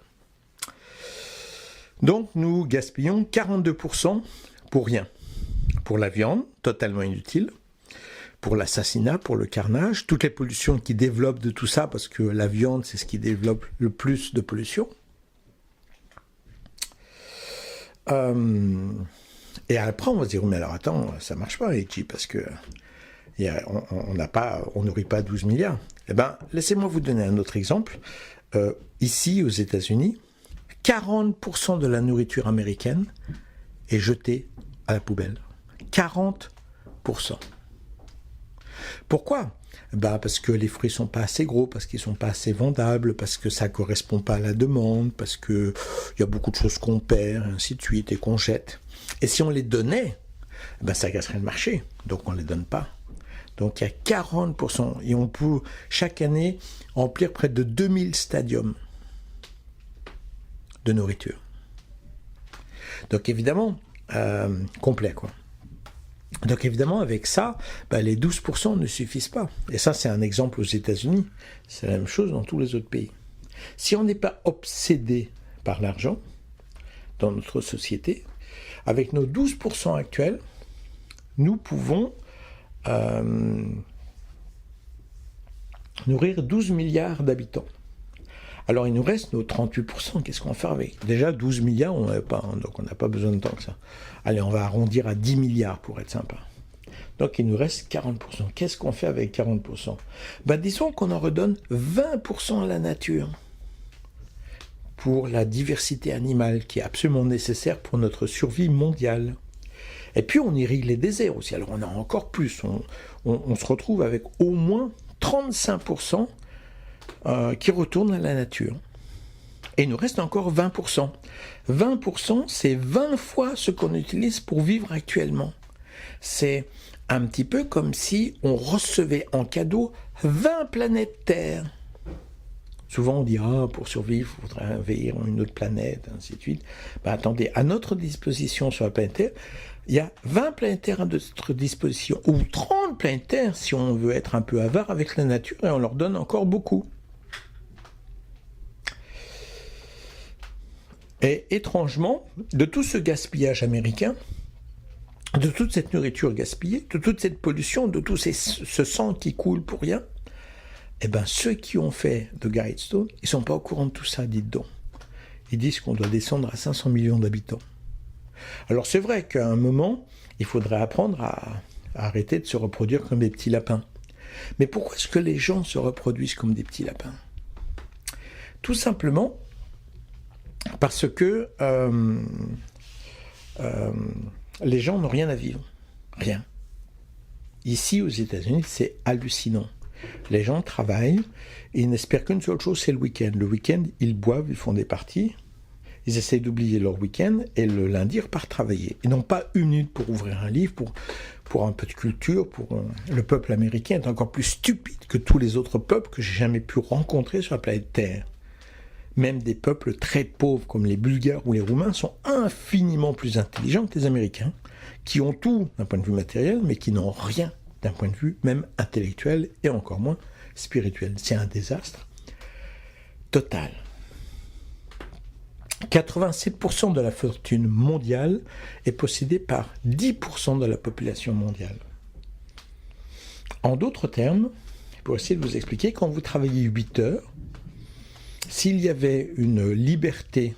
Donc nous gaspillons 42% pour rien. Pour la viande, totalement inutile. Pour l'assassinat, pour le carnage, toutes les pollutions qui développent de tout ça, parce que la viande, c'est ce qui développe le plus de pollution. Et après, on va se dire, mais alors attends, ça marche pas, Eiji, parce que on nourrit pas 12 milliards. Eh bien, laissez-moi vous donner un autre exemple. Ici, aux États-Unis, 40% de la nourriture américaine est jetée à la poubelle. 40%. Pourquoi ? Parce que les fruits ne sont pas assez gros, parce qu'ils ne sont pas assez vendables, parce que ça ne correspond pas à la demande, parce qu'il y a beaucoup de choses qu'on perd, et ainsi de suite, et qu'on jette. Et si on les donnait, ça casserait le marché, donc on ne les donne pas. Donc il y a 40%, et on peut chaque année remplir près de 2000 stadiums de nourriture. Donc évidemment, complet quoi. Donc évidemment, avec ça, les 12% ne suffisent pas. Et ça, c'est un exemple aux États-Unis. C'est la même chose dans tous les autres pays. Si on n'est pas obsédé par l'argent dans notre société, avec nos 12% actuels, nous pouvons nourrir 12 milliards d'habitants. Alors il nous reste nos 38%, qu'est-ce qu'on va faire avec ? Déjà 12 milliards, on n'avait pas, donc on n'a pas besoin de tant que ça. Allez, on va arrondir à 10 milliards pour être sympa. Donc il nous reste 40%. Qu'est-ce qu'on fait avec 40% ? Disons qu'on en redonne 20% à la nature, pour la diversité animale qui est absolument nécessaire pour notre survie mondiale. Et puis on irrigue les déserts aussi, alors on a encore plus, on se retrouve avec au moins 35% qui retournent à la nature. Et il nous reste encore 20%. 20%, c'est 20 fois ce qu'on utilise pour vivre actuellement. C'est un petit peu comme si on recevait en cadeau 20 planètes Terre. Souvent on dit, pour survivre, il faudrait envahir une autre planète, ainsi de suite. Attendez, à notre disposition sur la planète Terre, il y a 20 planètes Terre à notre disposition, ou 30 planètes Terre si on veut être un peu avare avec la nature, et on leur donne encore beaucoup. Et étrangement, de tout ce gaspillage américain, de toute cette nourriture gaspillée, de toute cette pollution, de tout ce sang qui coule pour rien, ceux qui ont fait de Guidestone, ils ne sont pas au courant de tout ça, dites donc. Ils disent qu'on doit descendre à 500 millions d'habitants. Alors c'est vrai qu'à un moment, il faudrait apprendre à arrêter de se reproduire comme des petits lapins. Mais pourquoi est-ce que les gens se reproduisent comme des petits lapins ? Tout simplement parce que les gens n'ont rien à vivre. Rien. Ici, aux États-Unis, c'est hallucinant. Les gens travaillent et ils n'espèrent qu'une seule chose, c'est le week-end. Le week-end, ils boivent, ils font des parties, ils essayent d'oublier leur week-end et le lundi, ils repartent travailler. Ils n'ont pas une minute pour ouvrir un livre, pour un peu de culture. Le peuple américain est encore plus stupide que tous les autres peuples que j'ai jamais pu rencontrer sur la planète Terre. Même des peuples très pauvres comme les Bulgares ou les Roumains sont infiniment plus intelligents que les Américains, qui ont tout d'un point de vue matériel, mais qui n'ont rien d'un point de vue même intellectuel et encore moins spirituel. C'est un désastre total. 87% de la fortune mondiale est possédée par 10% de la population mondiale. En d'autres termes, pour essayer de vous expliquer, quand vous travaillez 8 heures, s'il y avait une liberté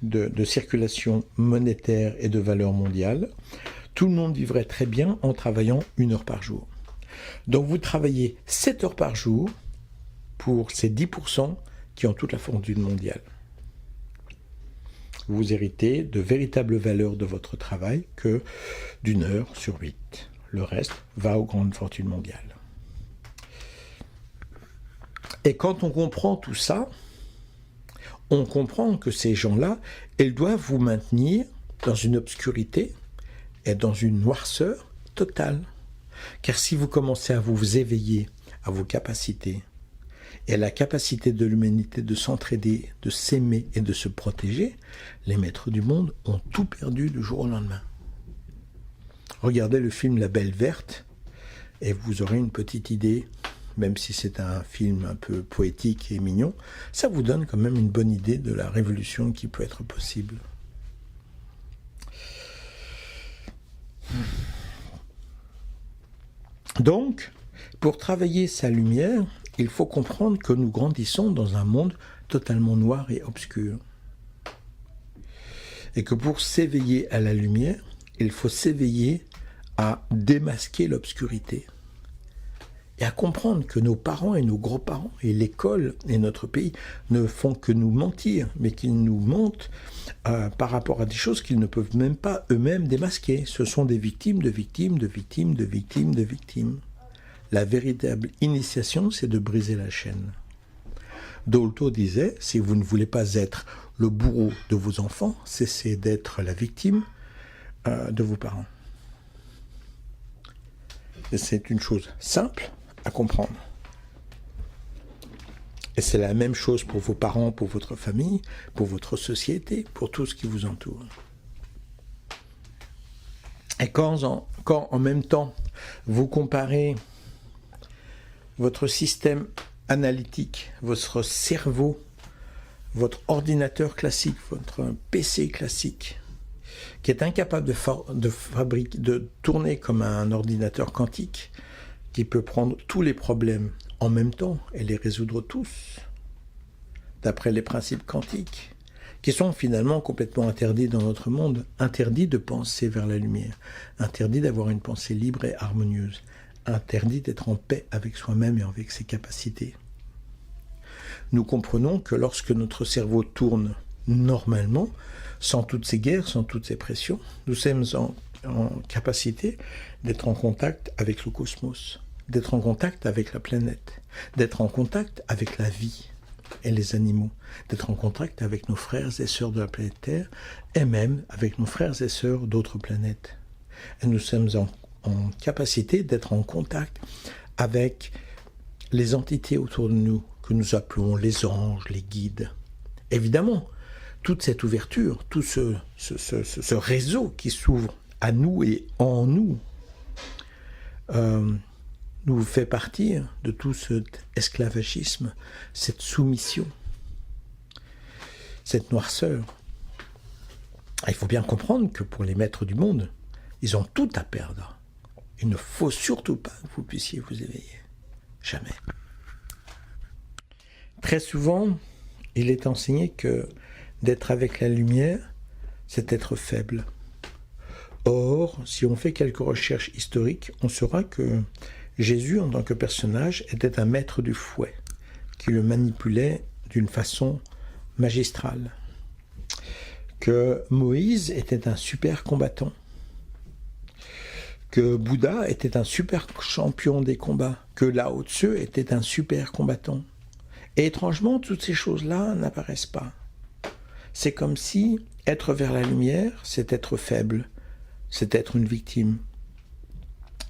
de circulation monétaire et de valeur mondiale, tout le monde vivrait très bien en travaillant 1 heure par jour. Donc vous travaillez 7 heures par jour pour ces 10% qui ont toute la fortune mondiale. Vous héritez de véritables valeurs de votre travail que d'1 heure sur 8. Le reste va aux grandes fortunes mondiales. Et quand on comprend tout ça, on comprend que ces gens-là, ils doivent vous maintenir dans une obscurité et dans une noirceur totale. Car si vous commencez à vous éveiller à vos capacités et à la capacité de l'humanité de s'entraider, de s'aimer et de se protéger, les maîtres du monde ont tout perdu du jour au lendemain. Regardez le film La Belle Verte et vous aurez une petite idée, même si c'est un film un peu poétique et mignon, ça vous donne quand même une bonne idée de la révolution qui peut être possible. Donc, pour travailler sa lumière, il faut comprendre que nous grandissons dans un monde totalement noir et obscur. Et que pour s'éveiller à la lumière, il faut s'éveiller à démasquer l'obscurité. Et à comprendre que nos parents et nos grands-parents et l'école et notre pays ne font que nous mentir, mais qu'ils nous mentent par rapport à des choses qu'ils ne peuvent même pas eux-mêmes démasquer. Ce sont des victimes de victimes, de victimes, de victimes, de victimes. La véritable initiation, c'est de briser la chaîne. Dolto disait, si vous ne voulez pas être le bourreau de vos enfants, cessez d'être la victime de vos parents. Et c'est une chose simple à comprendre. Et c'est la même chose pour vos parents, pour votre famille, pour votre société, pour tout ce qui vous entoure. Et quand en même temps, vous comparez votre système analytique, votre cerveau, votre ordinateur classique, votre PC classique, qui est incapable de tourner comme un ordinateur quantique, qui peut prendre tous les problèmes en même temps et les résoudre tous, d'après les principes quantiques, qui sont finalement complètement interdits dans notre monde, interdits de penser vers la lumière, interdits d'avoir une pensée libre et harmonieuse, interdits d'être en paix avec soi-même et avec ses capacités. Nous comprenons que lorsque notre cerveau tourne normalement, sans toutes ces guerres, sans toutes ces pressions, nous sommes en capacité d'être en contact avec le cosmos, d'être en contact avec la planète, d'être en contact avec la vie et les animaux, d'être en contact avec nos frères et sœurs de la planète Terre et même avec nos frères et sœurs d'autres planètes. Et nous sommes en capacité d'être en contact avec les entités autour de nous, que nous appelons les anges, les guides. Évidemment, toute cette ouverture, tout ce réseau qui s'ouvre à nous et en nous, nous fait partir de tout cet esclavagisme, cette soumission, cette noirceur. Il faut bien comprendre que pour les maîtres du monde, ils ont tout à perdre. Il ne faut surtout pas que vous puissiez vous éveiller. Jamais. Très souvent, il est enseigné que d'être avec la lumière, c'est être faible. Or, si on fait quelques recherches historiques, on saura que Jésus, en tant que personnage, était un maître du fouet, qui le manipulait d'une façon magistrale. Que Moïse était un super combattant. Que Bouddha était un super champion des combats. Que Lao Tzu était un super combattant. Et étrangement, toutes ces choses-là n'apparaissent pas. C'est comme si être vers la lumière, c'est être faible, c'est être une victime.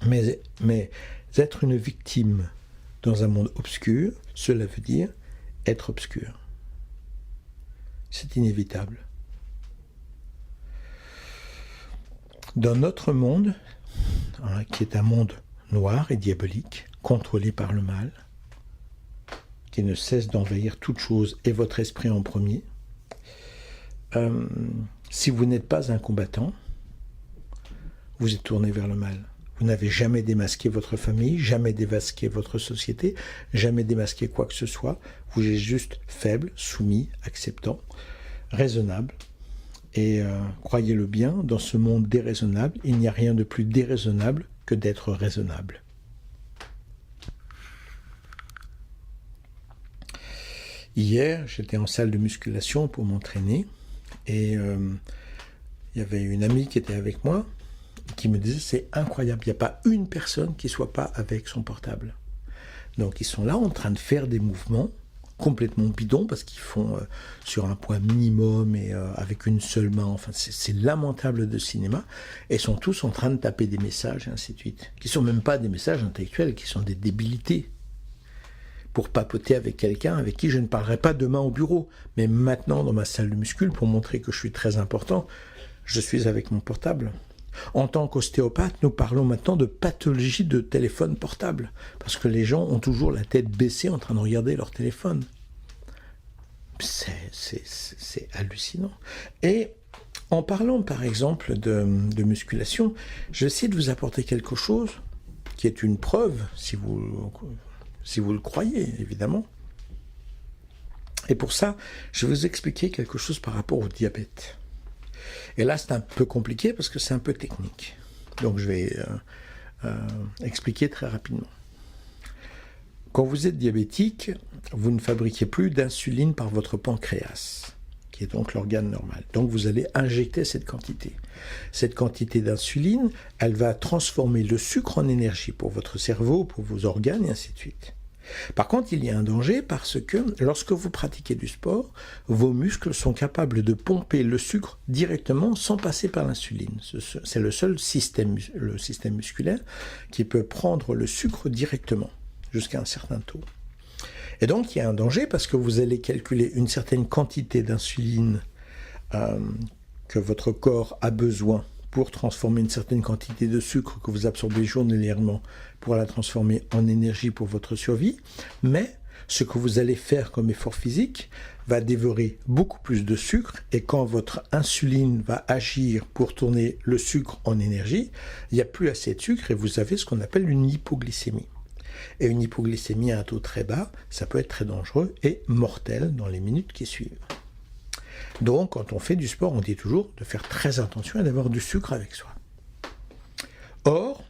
Mais être une victime dans un monde obscur, cela veut dire être obscur. C'est inévitable. Dans notre monde, qui est un monde noir et diabolique, contrôlé par le mal, qui ne cesse d'envahir toute chose et votre esprit en premier, si vous n'êtes pas un combattant, vous êtes tourné vers le mal. Vous n'avez jamais démasqué votre famille, jamais démasqué votre société, jamais démasqué quoi que ce soit. Vous êtes juste faible, soumis, acceptant, raisonnable, Et croyez-le bien, dans ce monde déraisonnable, il n'y a rien de plus déraisonnable que d'être raisonnable. Hier, j'étais en salle de musculation pour m'entraîner et il y avait une amie qui était avec moi qui me disait c'est incroyable, il n'y a pas une personne qui ne soit pas avec son portable. Donc ils sont là en train de faire des mouvements complètement bidons parce qu'ils font sur un poids minimum et avec une seule main, enfin c'est lamentable de cinéma, et sont tous en train de taper des messages et ainsi de suite, qui ne sont même pas des messages intellectuels, qui sont des débilités, pour papoter avec quelqu'un avec qui je ne parlerai pas demain au bureau, mais maintenant dans ma salle de muscule, pour montrer que je suis très important, je suis avec mon portable. En tant qu'ostéopathe, nous parlons maintenant de pathologie de téléphone portable, parce que les gens ont toujours la tête baissée en train de regarder leur téléphone. C'est hallucinant. Et en parlant par exemple de musculation, j'essaie de vous apporter quelque chose qui est une preuve, si vous le croyez évidemment. Et pour ça, je vais vous expliquer quelque chose par rapport au diabète. Et là, c'est un peu compliqué parce que c'est un peu technique. Donc, je vais expliquer très rapidement. Quand vous êtes diabétique, vous ne fabriquez plus d'insuline par votre pancréas, qui est donc l'organe normal. Donc, vous allez injecter cette quantité. Cette quantité d'insuline, elle va transformer le sucre en énergie pour votre cerveau, pour vos organes, et ainsi de suite. Par contre, il y a un danger parce que lorsque vous pratiquez du sport, vos muscles sont capables de pomper le sucre directement sans passer par l'insuline. C'est le seul système, le système musculaire, qui peut prendre le sucre directement jusqu'à un certain taux. Et donc, il y a un danger parce que vous allez calculer une certaine quantité d'insuline que votre corps a besoin pour transformer une certaine quantité de sucre que vous absorbez journalièrement pour la transformer en énergie pour votre survie, mais ce que vous allez faire comme effort physique va dévorer beaucoup plus de sucre, et quand votre insuline va agir pour tourner le sucre en énergie, il n'y a plus assez de sucre et vous avez ce qu'on appelle une hypoglycémie. Et une hypoglycémie à un taux très bas, ça peut être très dangereux et mortel dans les minutes qui suivent. Donc, quand on fait du sport, on dit toujours de faire très attention et d'avoir du sucre avec soi. Or,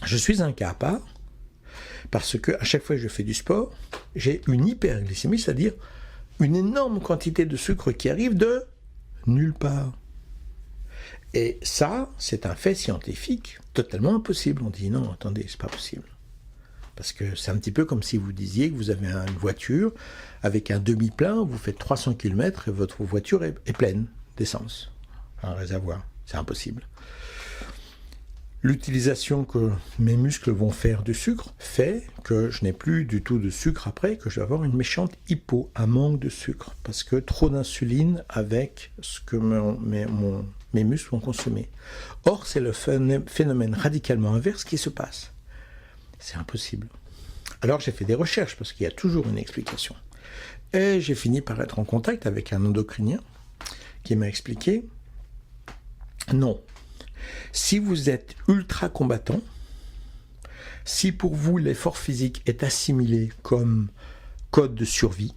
je suis un cas à part, parce que à chaque fois que je fais du sport, j'ai une hyperglycémie, c'est-à-dire une énorme quantité de sucre qui arrive de nulle part. Et ça, c'est un fait scientifique totalement impossible. On dit non, attendez, c'est pas possible. Parce que c'est un petit peu comme si vous disiez que vous avez une voiture avec un demi-plein, vous faites 300 km et votre voiture est pleine d'essence, un réservoir. C'est impossible. L'utilisation que mes muscles vont faire du sucre fait que je n'ai plus du tout de sucre après, que je vais avoir une méchante hypo, un manque de sucre, parce que trop d'insuline avec ce que mes muscles vont consommer. Or, c'est le phénomène radicalement inverse qui se passe. C'est impossible. Alors j'ai fait des recherches, parce qu'il y a toujours une explication. Et j'ai fini par être en contact avec un endocrinien qui m'a expliqué, non, si vous êtes ultra combattant, si pour vous l'effort physique est assimilé comme code de survie,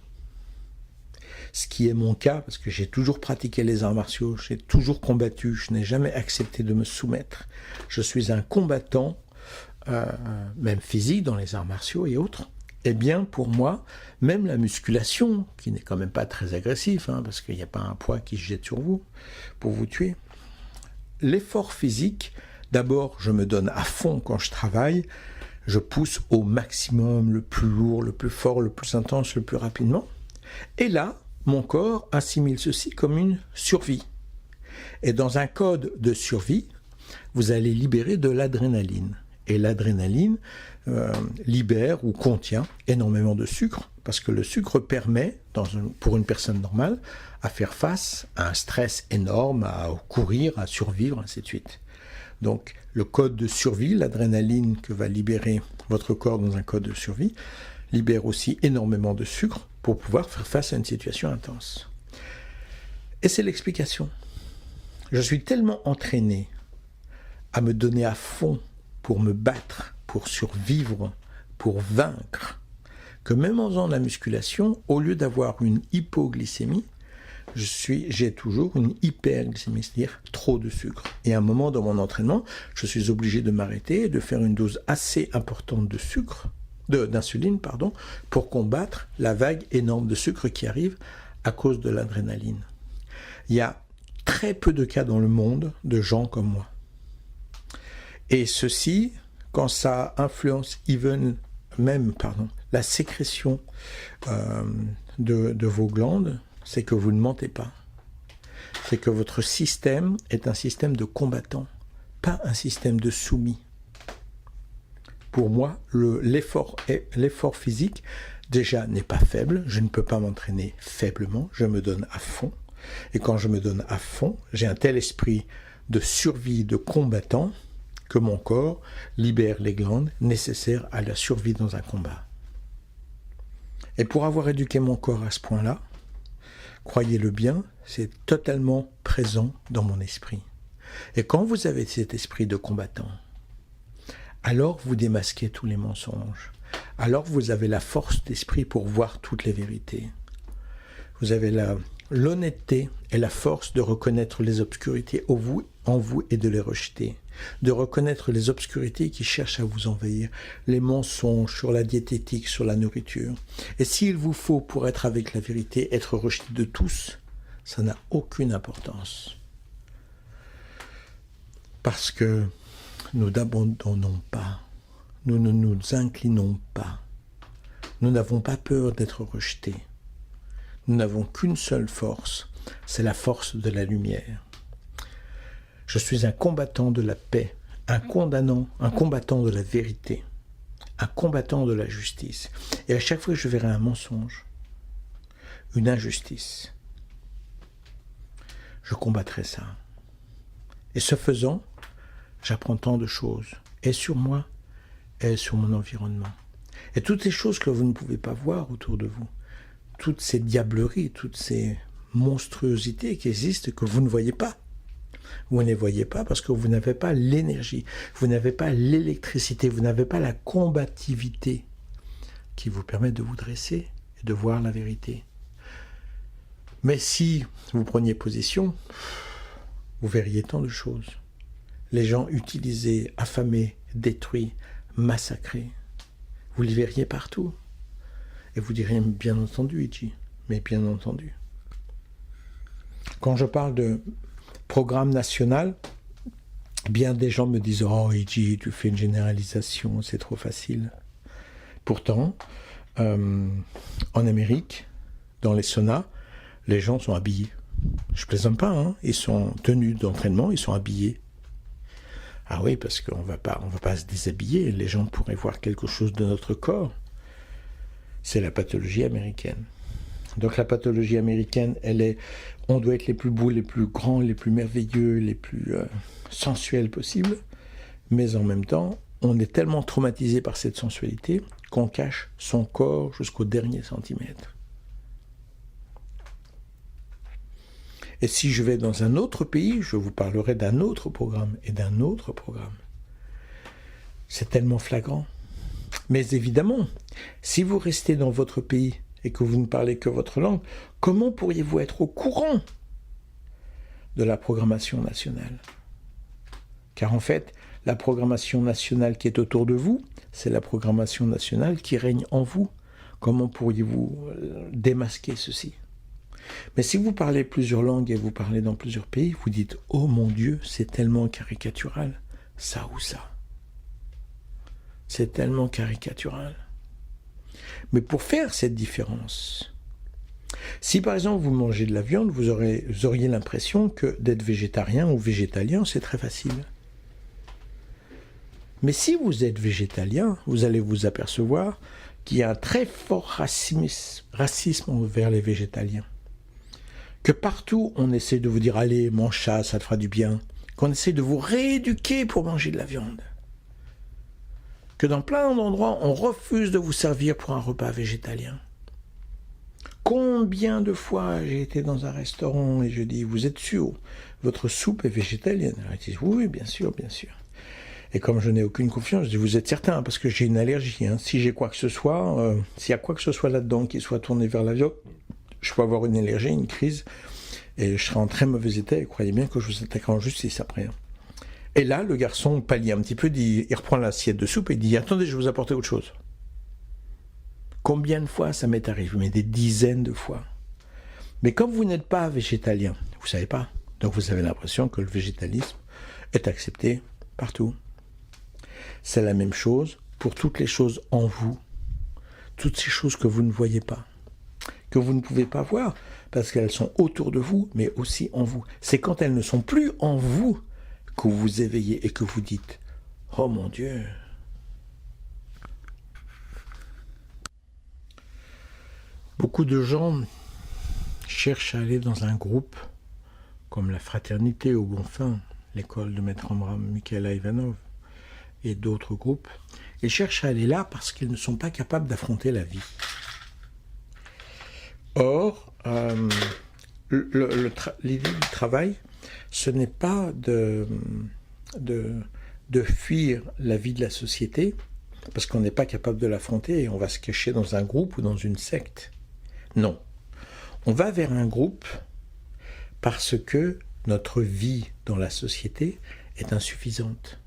ce qui est mon cas, parce que j'ai toujours pratiqué les arts martiaux, j'ai toujours combattu, je n'ai jamais accepté de me soumettre. Je suis un combattant, même physique dans les arts martiaux et autres. Eh bien, pour moi, même la musculation, qui n'est quand même pas très agressif, parce qu'il n'y a pas un poids qui se jette sur vous pour vous tuer, l'effort physique, d'abord, je me donne à fond quand je travaille, je pousse au maximum, le plus lourd, le plus fort, le plus intense, le plus rapidement. Et là, mon corps assimile ceci comme une survie. Et dans un code de survie, vous allez libérer de l'adrénaline. Et l'adrénaline libère ou contient énormément de sucre, parce que le sucre permet, pour une personne normale, à faire face à un stress énorme, à courir, à survivre, ainsi de suite. Donc le code de survie, l'adrénaline que va libérer votre corps dans un code de survie, libère aussi énormément de sucre pour pouvoir faire face à une situation intense. Et c'est l'explication. Je suis tellement entraîné à me donner à fond pour me battre, pour survivre, pour vaincre, que même en faisant de la musculation, au lieu d'avoir une hypoglycémie, j'ai toujours une hyperglycémie, c'est-à-dire trop de sucre. Et à un moment dans mon entraînement, je suis obligé de m'arrêter et de faire une dose assez importante de sucre, d'insuline, pour combattre la vague énorme de sucre qui arrive à cause de l'adrénaline. Il y a très peu de cas dans le monde de gens comme moi. Et ceci, quand ça influence la sécrétion de vos glandes, c'est que vous ne mentez pas. C'est que votre système est un système de combattant, pas un système de soumis. Pour moi, l'effort physique, déjà, n'est pas faible. Je ne peux pas m'entraîner faiblement. Je me donne à fond. Et quand je me donne à fond, j'ai un tel esprit de survie, de combattant, que mon corps libère les glandes nécessaires à la survie dans un combat. Et pour avoir éduqué mon corps à ce point-là, croyez-le bien, c'est totalement présent dans mon esprit. Et quand vous avez cet esprit de combattant, alors vous démasquez tous les mensonges. Alors vous avez la force d'esprit pour voir toutes les vérités. Vous avez l'honnêteté et la force de reconnaître les obscurités en vous et de les rejeter. De reconnaître les obscurités qui cherchent à vous envahir, les mensonges sur la diététique, sur la nourriture. Et s'il vous faut, pour être avec la vérité, être rejeté de tous, ça n'a aucune importance. Parce que nous n'abandonnons pas, nous ne nous inclinons pas, nous n'avons pas peur d'être rejetés. Nous n'avons qu'une seule force, c'est la force de la lumière. Je suis un combattant de la paix, un combattant de la vérité, un combattant de la justice. Et à chaque fois que je verrai un mensonge, une injustice, je combattrai ça. Et ce faisant, j'apprends tant de choses, et sur moi, et sur mon environnement. Et toutes les choses que vous ne pouvez pas voir autour de vous, toutes ces diableries, toutes ces monstruosités qui existent que vous ne voyez pas. Vous ne les voyez pas parce que vous n'avez pas l'énergie, vous n'avez pas l'électricité, vous n'avez pas la combativité qui vous permet de vous dresser et de voir la vérité. Mais si vous preniez position, vous verriez tant de choses. Les gens utilisés, affamés, détruits, massacrés. Vous les verriez partout. Et vous diriez, bien entendu, Iji, mais bien entendu. Quand je parle de programme national, bien des gens me disent « Oh, Iji, tu fais une généralisation, c'est trop facile. » Pourtant, en Amérique, dans les saunas, les gens sont habillés. Je plaisante pas, hein, ils sont tenus d'entraînement, ils sont habillés. Ah oui, parce qu'on va pas se déshabiller, les gens pourraient voir quelque chose de notre corps. C'est la pathologie américaine. Donc la pathologie américaine, on doit être les plus beaux, les plus grands, les plus merveilleux, les plus sensuels possibles, mais en même temps, on est tellement traumatisé par cette sensualité qu'on cache son corps jusqu'au dernier centimètre. Et si je vais dans un autre pays, je vous parlerai d'un autre programme et d'un autre programme. C'est tellement flagrant. Mais évidemment, si vous restez dans votre pays et que vous ne parlez que votre langue, comment pourriez-vous être au courant de la programmation nationale? Car en fait, la programmation nationale qui est autour de vous, c'est la programmation nationale qui règne en vous. Comment pourriez-vous démasquer ceci? Mais si vous parlez plusieurs langues et vous parlez dans plusieurs pays, vous dites « Oh mon Dieu, c'est tellement caricatural, ça ou ça. » C'est tellement caricatural. Mais pour faire cette différence, si par exemple vous mangez de la viande, vous auriez l'impression que d'être végétarien ou végétalien, c'est très facile. Mais si vous êtes végétalien, vous allez vous apercevoir qu'il y a un très fort racisme envers les végétaliens. Que partout on essaie de vous dire « Allez, mange ça, ça te fera du bien », qu'on essaie de vous rééduquer pour manger de la viande. Que dans plein d'endroits, on refuse de vous servir pour un repas végétalien. Combien de fois j'ai été dans un restaurant et je dis « Vous êtes sûr, votre soupe est végétalienne ?» Ils disent « Oui, bien sûr, bien sûr. » Et comme je n'ai aucune confiance, je dis « Vous êtes certain, parce que j'ai une allergie. Hein. Si j'ai quoi que ce soit, s'il y a quoi que ce soit là-dedans qui soit tourné vers la viande, je peux avoir une allergie, une crise. Et je serai en très mauvais état, et croyez bien que je vous attaquerai en justice après. Et là, le garçon pallie un petit peu, il reprend l'assiette de soupe et dit « Attendez, je vais vous apporter autre chose ». Combien de fois ça m'est arrivé? Mais des dizaines de fois. Mais comme vous n'êtes pas végétalien, vous ne savez pas. Donc vous avez l'impression que le végétalisme est accepté partout. C'est la même chose pour toutes les choses en vous. Toutes ces choses que vous ne voyez pas, que vous ne pouvez pas voir, parce qu'elles sont autour de vous, mais aussi en vous. C'est quand elles ne sont plus en vous que vous vous éveillez et que vous dites « Oh mon Dieu !» Beaucoup de gens cherchent à aller dans un groupe comme la Fraternité au Bonfin, l'école de Maître Michaela Ivanov et d'autres groupes. Ils cherchent à aller là parce qu'ils ne sont pas capables d'affronter la vie. Or, l'idée du travail, ce n'est pas de fuir la vie de la société, parce qu'on n'est pas capable de l'affronter et on va se cacher dans un groupe ou dans une secte. Non. On va vers un groupe parce que notre vie dans la société est insuffisante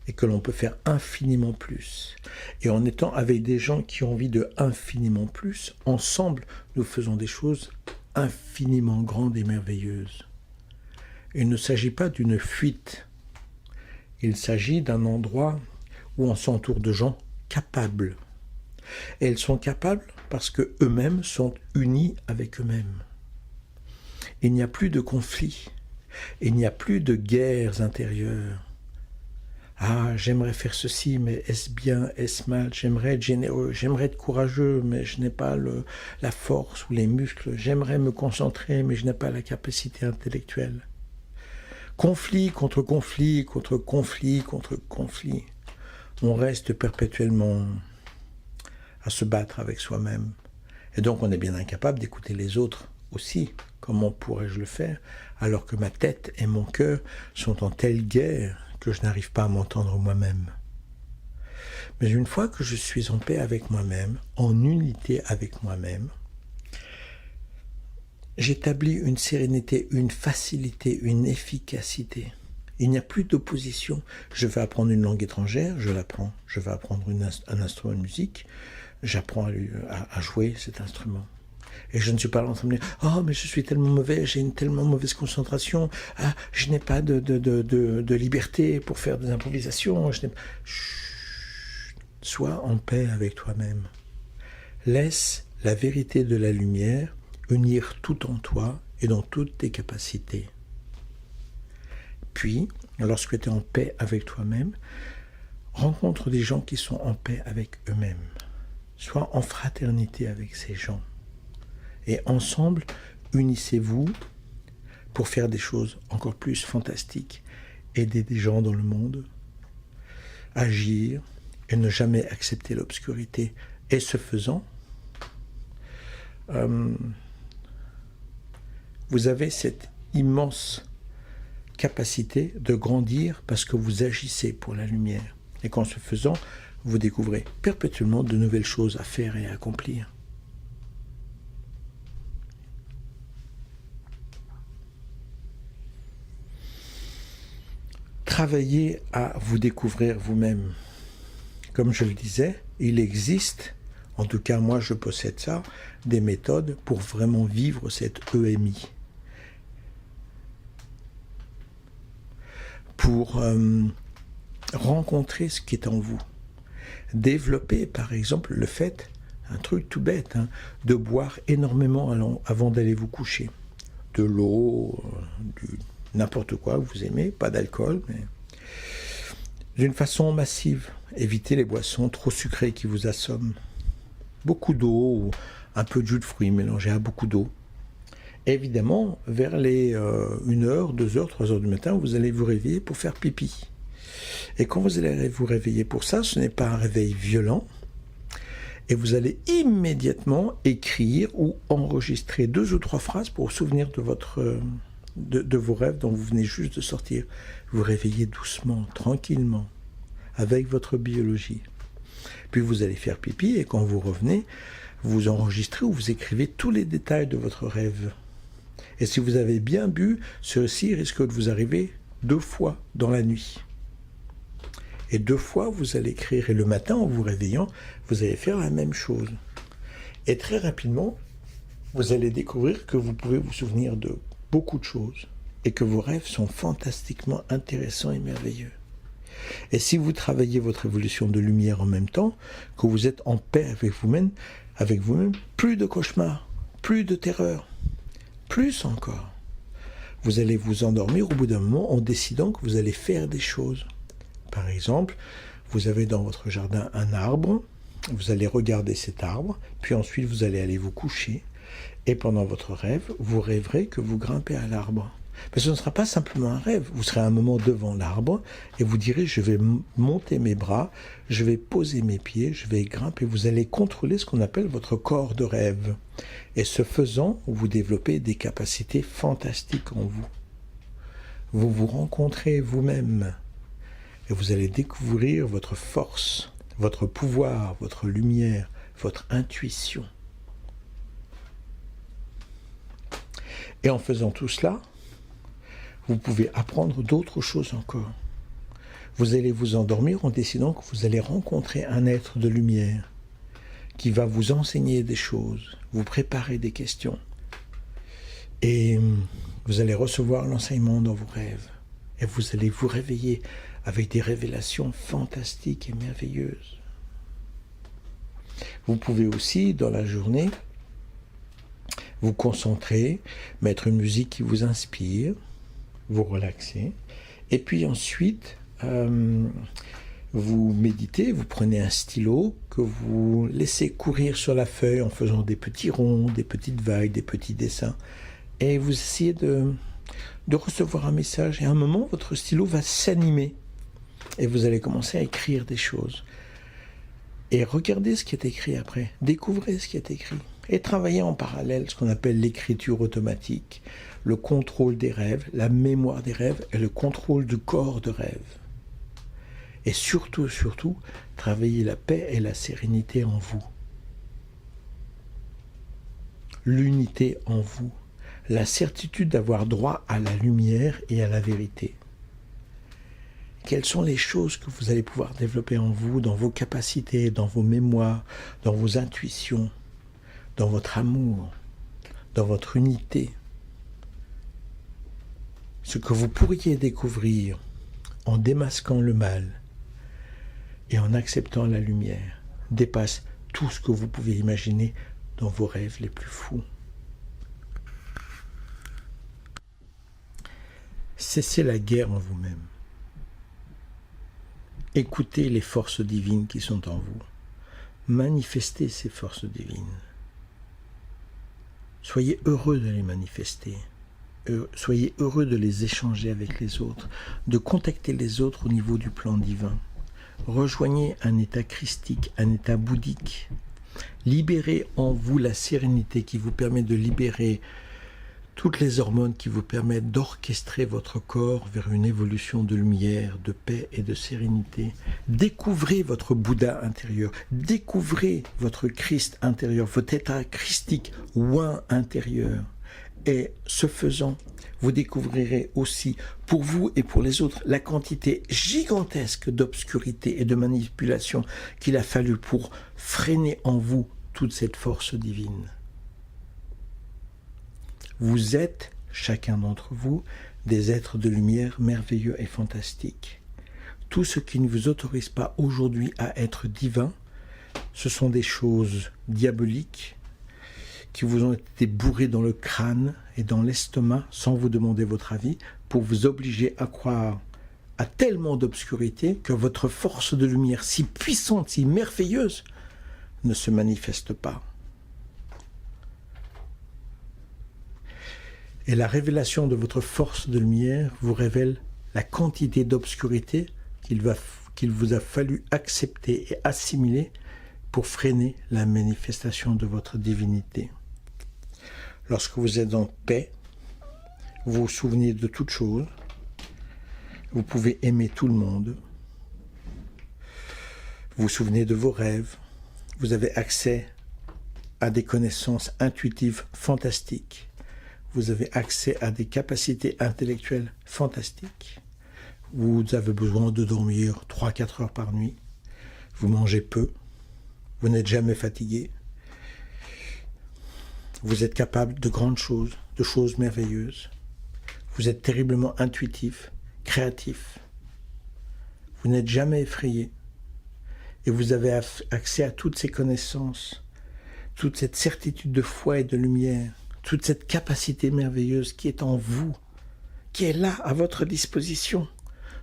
et que l'on peut faire infiniment plus. Et en étant avec des gens qui ont envie de infiniment plus, ensemble, nous faisons des choses infiniment grandes et merveilleuses. Il ne s'agit pas d'une fuite. Il s'agit d'un endroit où on s'entoure de gens capables. Et ils sont capables parce qu'eux-mêmes sont unis avec eux-mêmes. Il n'y a plus de conflits. Il n'y a plus de guerres intérieures. Ah, j'aimerais faire ceci, mais est-ce bien, est-ce mal? J'aimerais être généreux, j'aimerais être courageux, mais je n'ai pas la force ou les muscles. J'aimerais me concentrer, mais je n'ai pas la capacité intellectuelle. Conflit contre conflit, contre conflit, contre conflit. On reste perpétuellement à se battre avec soi-même. Et donc on est bien incapable d'écouter les autres aussi. Comment pourrais-je le faire alors que ma tête et mon cœur sont en telle guerre que je n'arrive pas à m'entendre moi-même. Mais une fois que je suis en paix avec moi-même, en unité avec moi-même, j'établis une sérénité, une facilité, une efficacité. Il n'y a plus d'opposition. Je vais apprendre une langue étrangère, je l'apprends. Je vais apprendre un instrument de musique, j'apprends à jouer cet instrument. Et je ne suis pas là en train de me dire « Oh, mais je suis tellement mauvais, j'ai une tellement mauvaise concentration, ah, je n'ai pas de liberté pour faire des improvisations. » Chut, sois en paix avec toi-même. Laisse la vérité de la lumière unir tout en toi et dans toutes tes capacités. Puis, lorsque tu es en paix avec toi-même, rencontre des gens qui sont en paix avec eux-mêmes. Sois en fraternité avec ces gens. Et ensemble, unissez-vous pour faire des choses encore plus fantastiques, aider des gens dans le monde, agir et ne jamais accepter l'obscurité. Et ce faisant, vous avez cette immense capacité de grandir parce que vous agissez pour la lumière. Et qu'en ce faisant, vous découvrez perpétuellement de nouvelles choses à faire et à accomplir. Travaillez à vous découvrir vous-même. Comme je le disais, il existe, en tout cas moi je possède ça, des méthodes pour vraiment vivre cette EMI. Pour rencontrer ce qui est en vous. Développer par exemple le fait, un truc tout bête, de boire énormément avant d'aller vous coucher. De l'eau, n'importe quoi que vous aimez, pas d'alcool, mais d'une façon massive. Évitez les boissons trop sucrées qui vous assomment. Beaucoup d'eau, ou un peu de jus de fruits mélangé à beaucoup d'eau. Évidemment, vers les 1h, 2h, 3h du matin, vous allez vous réveiller pour faire pipi. Et quand vous allez vous réveiller pour ça, ce n'est pas un réveil violent. Et vous allez immédiatement écrire ou enregistrer 2 ou 3 phrases pour vous souvenir de vos rêves dont vous venez juste de sortir. Vous réveillez doucement, tranquillement, avec votre biologie. Puis vous allez faire pipi et quand vous revenez, vous enregistrez ou vous écrivez tous les détails de votre rêve. Et si vous avez bien bu, ceci risque de vous arriver 2 fois dans la nuit. Et 2 fois, vous allez écrire. Et le matin, en vous réveillant, vous allez faire la même chose. Et très rapidement, vous allez découvrir que vous pouvez vous souvenir de beaucoup de choses. Et que vos rêves sont fantastiquement intéressants et merveilleux. Et si vous travaillez votre évolution de lumière en même temps, que vous êtes en paix avec vous-même, plus de cauchemars, plus de terreur, plus encore. Vous allez vous endormir au bout d'un moment en décidant que vous allez faire des choses. Par exemple, vous avez dans votre jardin un arbre, vous allez regarder cet arbre, puis ensuite vous allez aller vous coucher, et pendant votre rêve, vous rêverez que vous grimpez à l'arbre. Mais ce ne sera pas simplement un rêve, vous serez à un moment devant l'arbre, et vous direz, je vais monter mes bras, je vais poser mes pieds, je vais grimper, vous allez contrôler ce qu'on appelle votre corps de rêve. Et ce faisant, vous développez des capacités fantastiques en vous. Vous vous rencontrez vous-même. Et vous allez découvrir votre force, votre pouvoir, votre lumière, votre intuition. Et en faisant tout cela, vous pouvez apprendre d'autres choses encore. Vous allez vous endormir en décidant que vous allez rencontrer un être de lumière qui va vous enseigner des choses, vous préparer des questions. Et vous allez recevoir l'enseignement dans vos rêves. Et vous allez vous réveiller avec des révélations fantastiques et merveilleuses. Vous pouvez aussi, dans la journée, vous concentrer, mettre une musique qui vous inspire, vous relaxer, et puis ensuite, vous méditez, vous prenez un stylo que vous laissez courir sur la feuille en faisant des petits ronds, des petites vagues, des petits dessins, et vous essayez de recevoir un message, et à un moment, votre stylo va s'animer. Et vous allez commencer à écrire des choses. Et regardez ce qui est écrit après. Découvrez ce qui est écrit. Et travaillez en parallèle ce qu'on appelle l'écriture automatique, le contrôle des rêves, la mémoire des rêves et le contrôle du corps de rêve. Et surtout, travaillez la paix et la sérénité en vous. L'unité en vous. La certitude d'avoir droit à la lumière et à la vérité. Quelles sont les choses que vous allez pouvoir développer en vous, dans vos capacités, dans vos mémoires, dans vos intuitions, dans votre amour, dans votre unité. Ce que vous pourriez découvrir en démasquant le mal et en acceptant la lumière dépasse tout ce que vous pouvez imaginer dans vos rêves les plus fous. Cessez la guerre en vous-même. Écoutez les forces divines qui sont en vous. Manifestez ces forces divines. Soyez heureux de les manifester. Soyez heureux de les échanger avec les autres, de contacter les autres au niveau du plan divin. Rejoignez un état christique, un état bouddhique. Libérez en vous la sérénité qui vous permet de libérer toutes les hormones qui vous permettent d'orchestrer votre corps vers une évolution de lumière, de paix et de sérénité. Découvrez votre Bouddha intérieur, découvrez votre Christ intérieur, votre état christique ouin intérieur. Et ce faisant, vous découvrirez aussi, pour vous et pour les autres, la quantité gigantesque d'obscurité et de manipulation qu'il a fallu pour freiner en vous toute cette force divine. Vous êtes, chacun d'entre vous, des êtres de lumière merveilleux et fantastiques. Tout ce qui ne vous autorise pas aujourd'hui à être divin, ce sont des choses diaboliques qui vous ont été bourrées dans le crâne et dans l'estomac sans vous demander votre avis, pour vous obliger à croire à tellement d'obscurité que votre force de lumière si puissante, si merveilleuse, ne se manifeste pas. Et la révélation de votre force de lumière vous révèle la quantité d'obscurité qu'il vous a fallu accepter et assimiler pour freiner la manifestation de votre divinité. Lorsque vous êtes en paix, vous vous souvenez de toutes choses, vous pouvez aimer tout le monde, vous vous souvenez de vos rêves, vous avez accès à des connaissances intuitives fantastiques. vous avez accès à des capacités intellectuelles fantastiques. Vous avez besoin de dormir 3-4 heures par nuit. Vous mangez peu. Vous n'êtes jamais fatigué. Vous êtes capable de grandes choses, de choses merveilleuses. Vous êtes terriblement intuitif, créatif. Vous n'êtes jamais effrayé. Et vous avez accès à toutes ces connaissances, toute cette certitude de foi et de lumière, toute cette capacité merveilleuse qui est en vous, qui est là à votre disposition.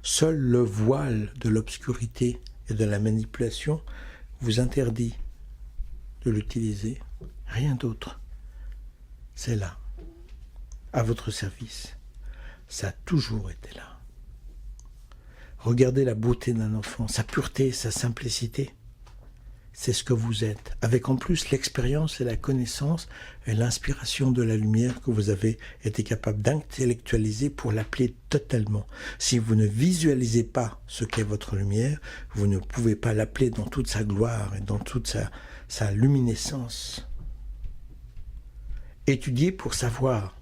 Seul le voile de l'obscurité et de la manipulation vous interdit de l'utiliser. Rien d'autre. C'est là, à votre service. Ça a toujours été là. Regardez la beauté d'un enfant, sa pureté, sa simplicité. C'est ce que vous êtes, avec en plus l'expérience et la connaissance et l'inspiration de la lumière que vous avez été capable d'intellectualiser pour l'appeler totalement. Si vous ne visualisez pas ce qu'est votre lumière, vous ne pouvez pas l'appeler dans toute sa gloire et dans toute sa luminescence. Étudiez pour savoir,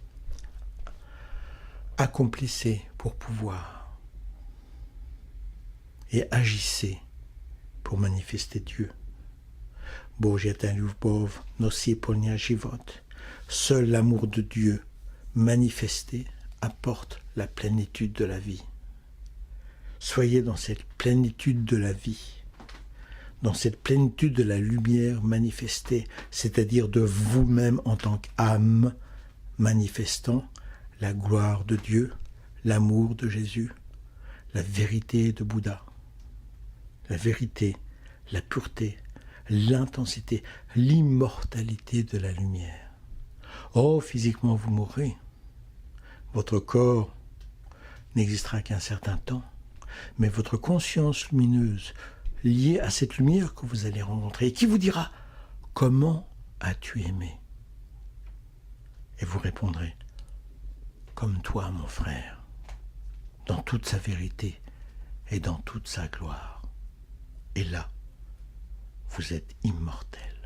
accomplissez pour pouvoir et agissez pour manifester Dieu. Božia ta ľubov nosí plňa život. Seul l'amour de Dieu manifesté apporte la plénitude de la vie. Soyez dans cette plénitude de la vie, dans cette plénitude de la lumière manifestée, c'est-à-dire de vous-même en tant qu'âme manifestant la gloire de Dieu, l'amour de Jésus, la vérité de Bouddha, la vérité, la pureté, l'intensité, l'immortalité de la lumière. Oh, physiquement vous mourrez. Votre corps n'existera qu'un certain temps, mais votre conscience lumineuse, liée à cette lumière que vous allez rencontrer, qui vous dira « Comment as-tu aimé ?» Et vous répondrez « Comme toi, mon frère, dans toute sa vérité et dans toute sa gloire. » Et là, vous êtes immortel.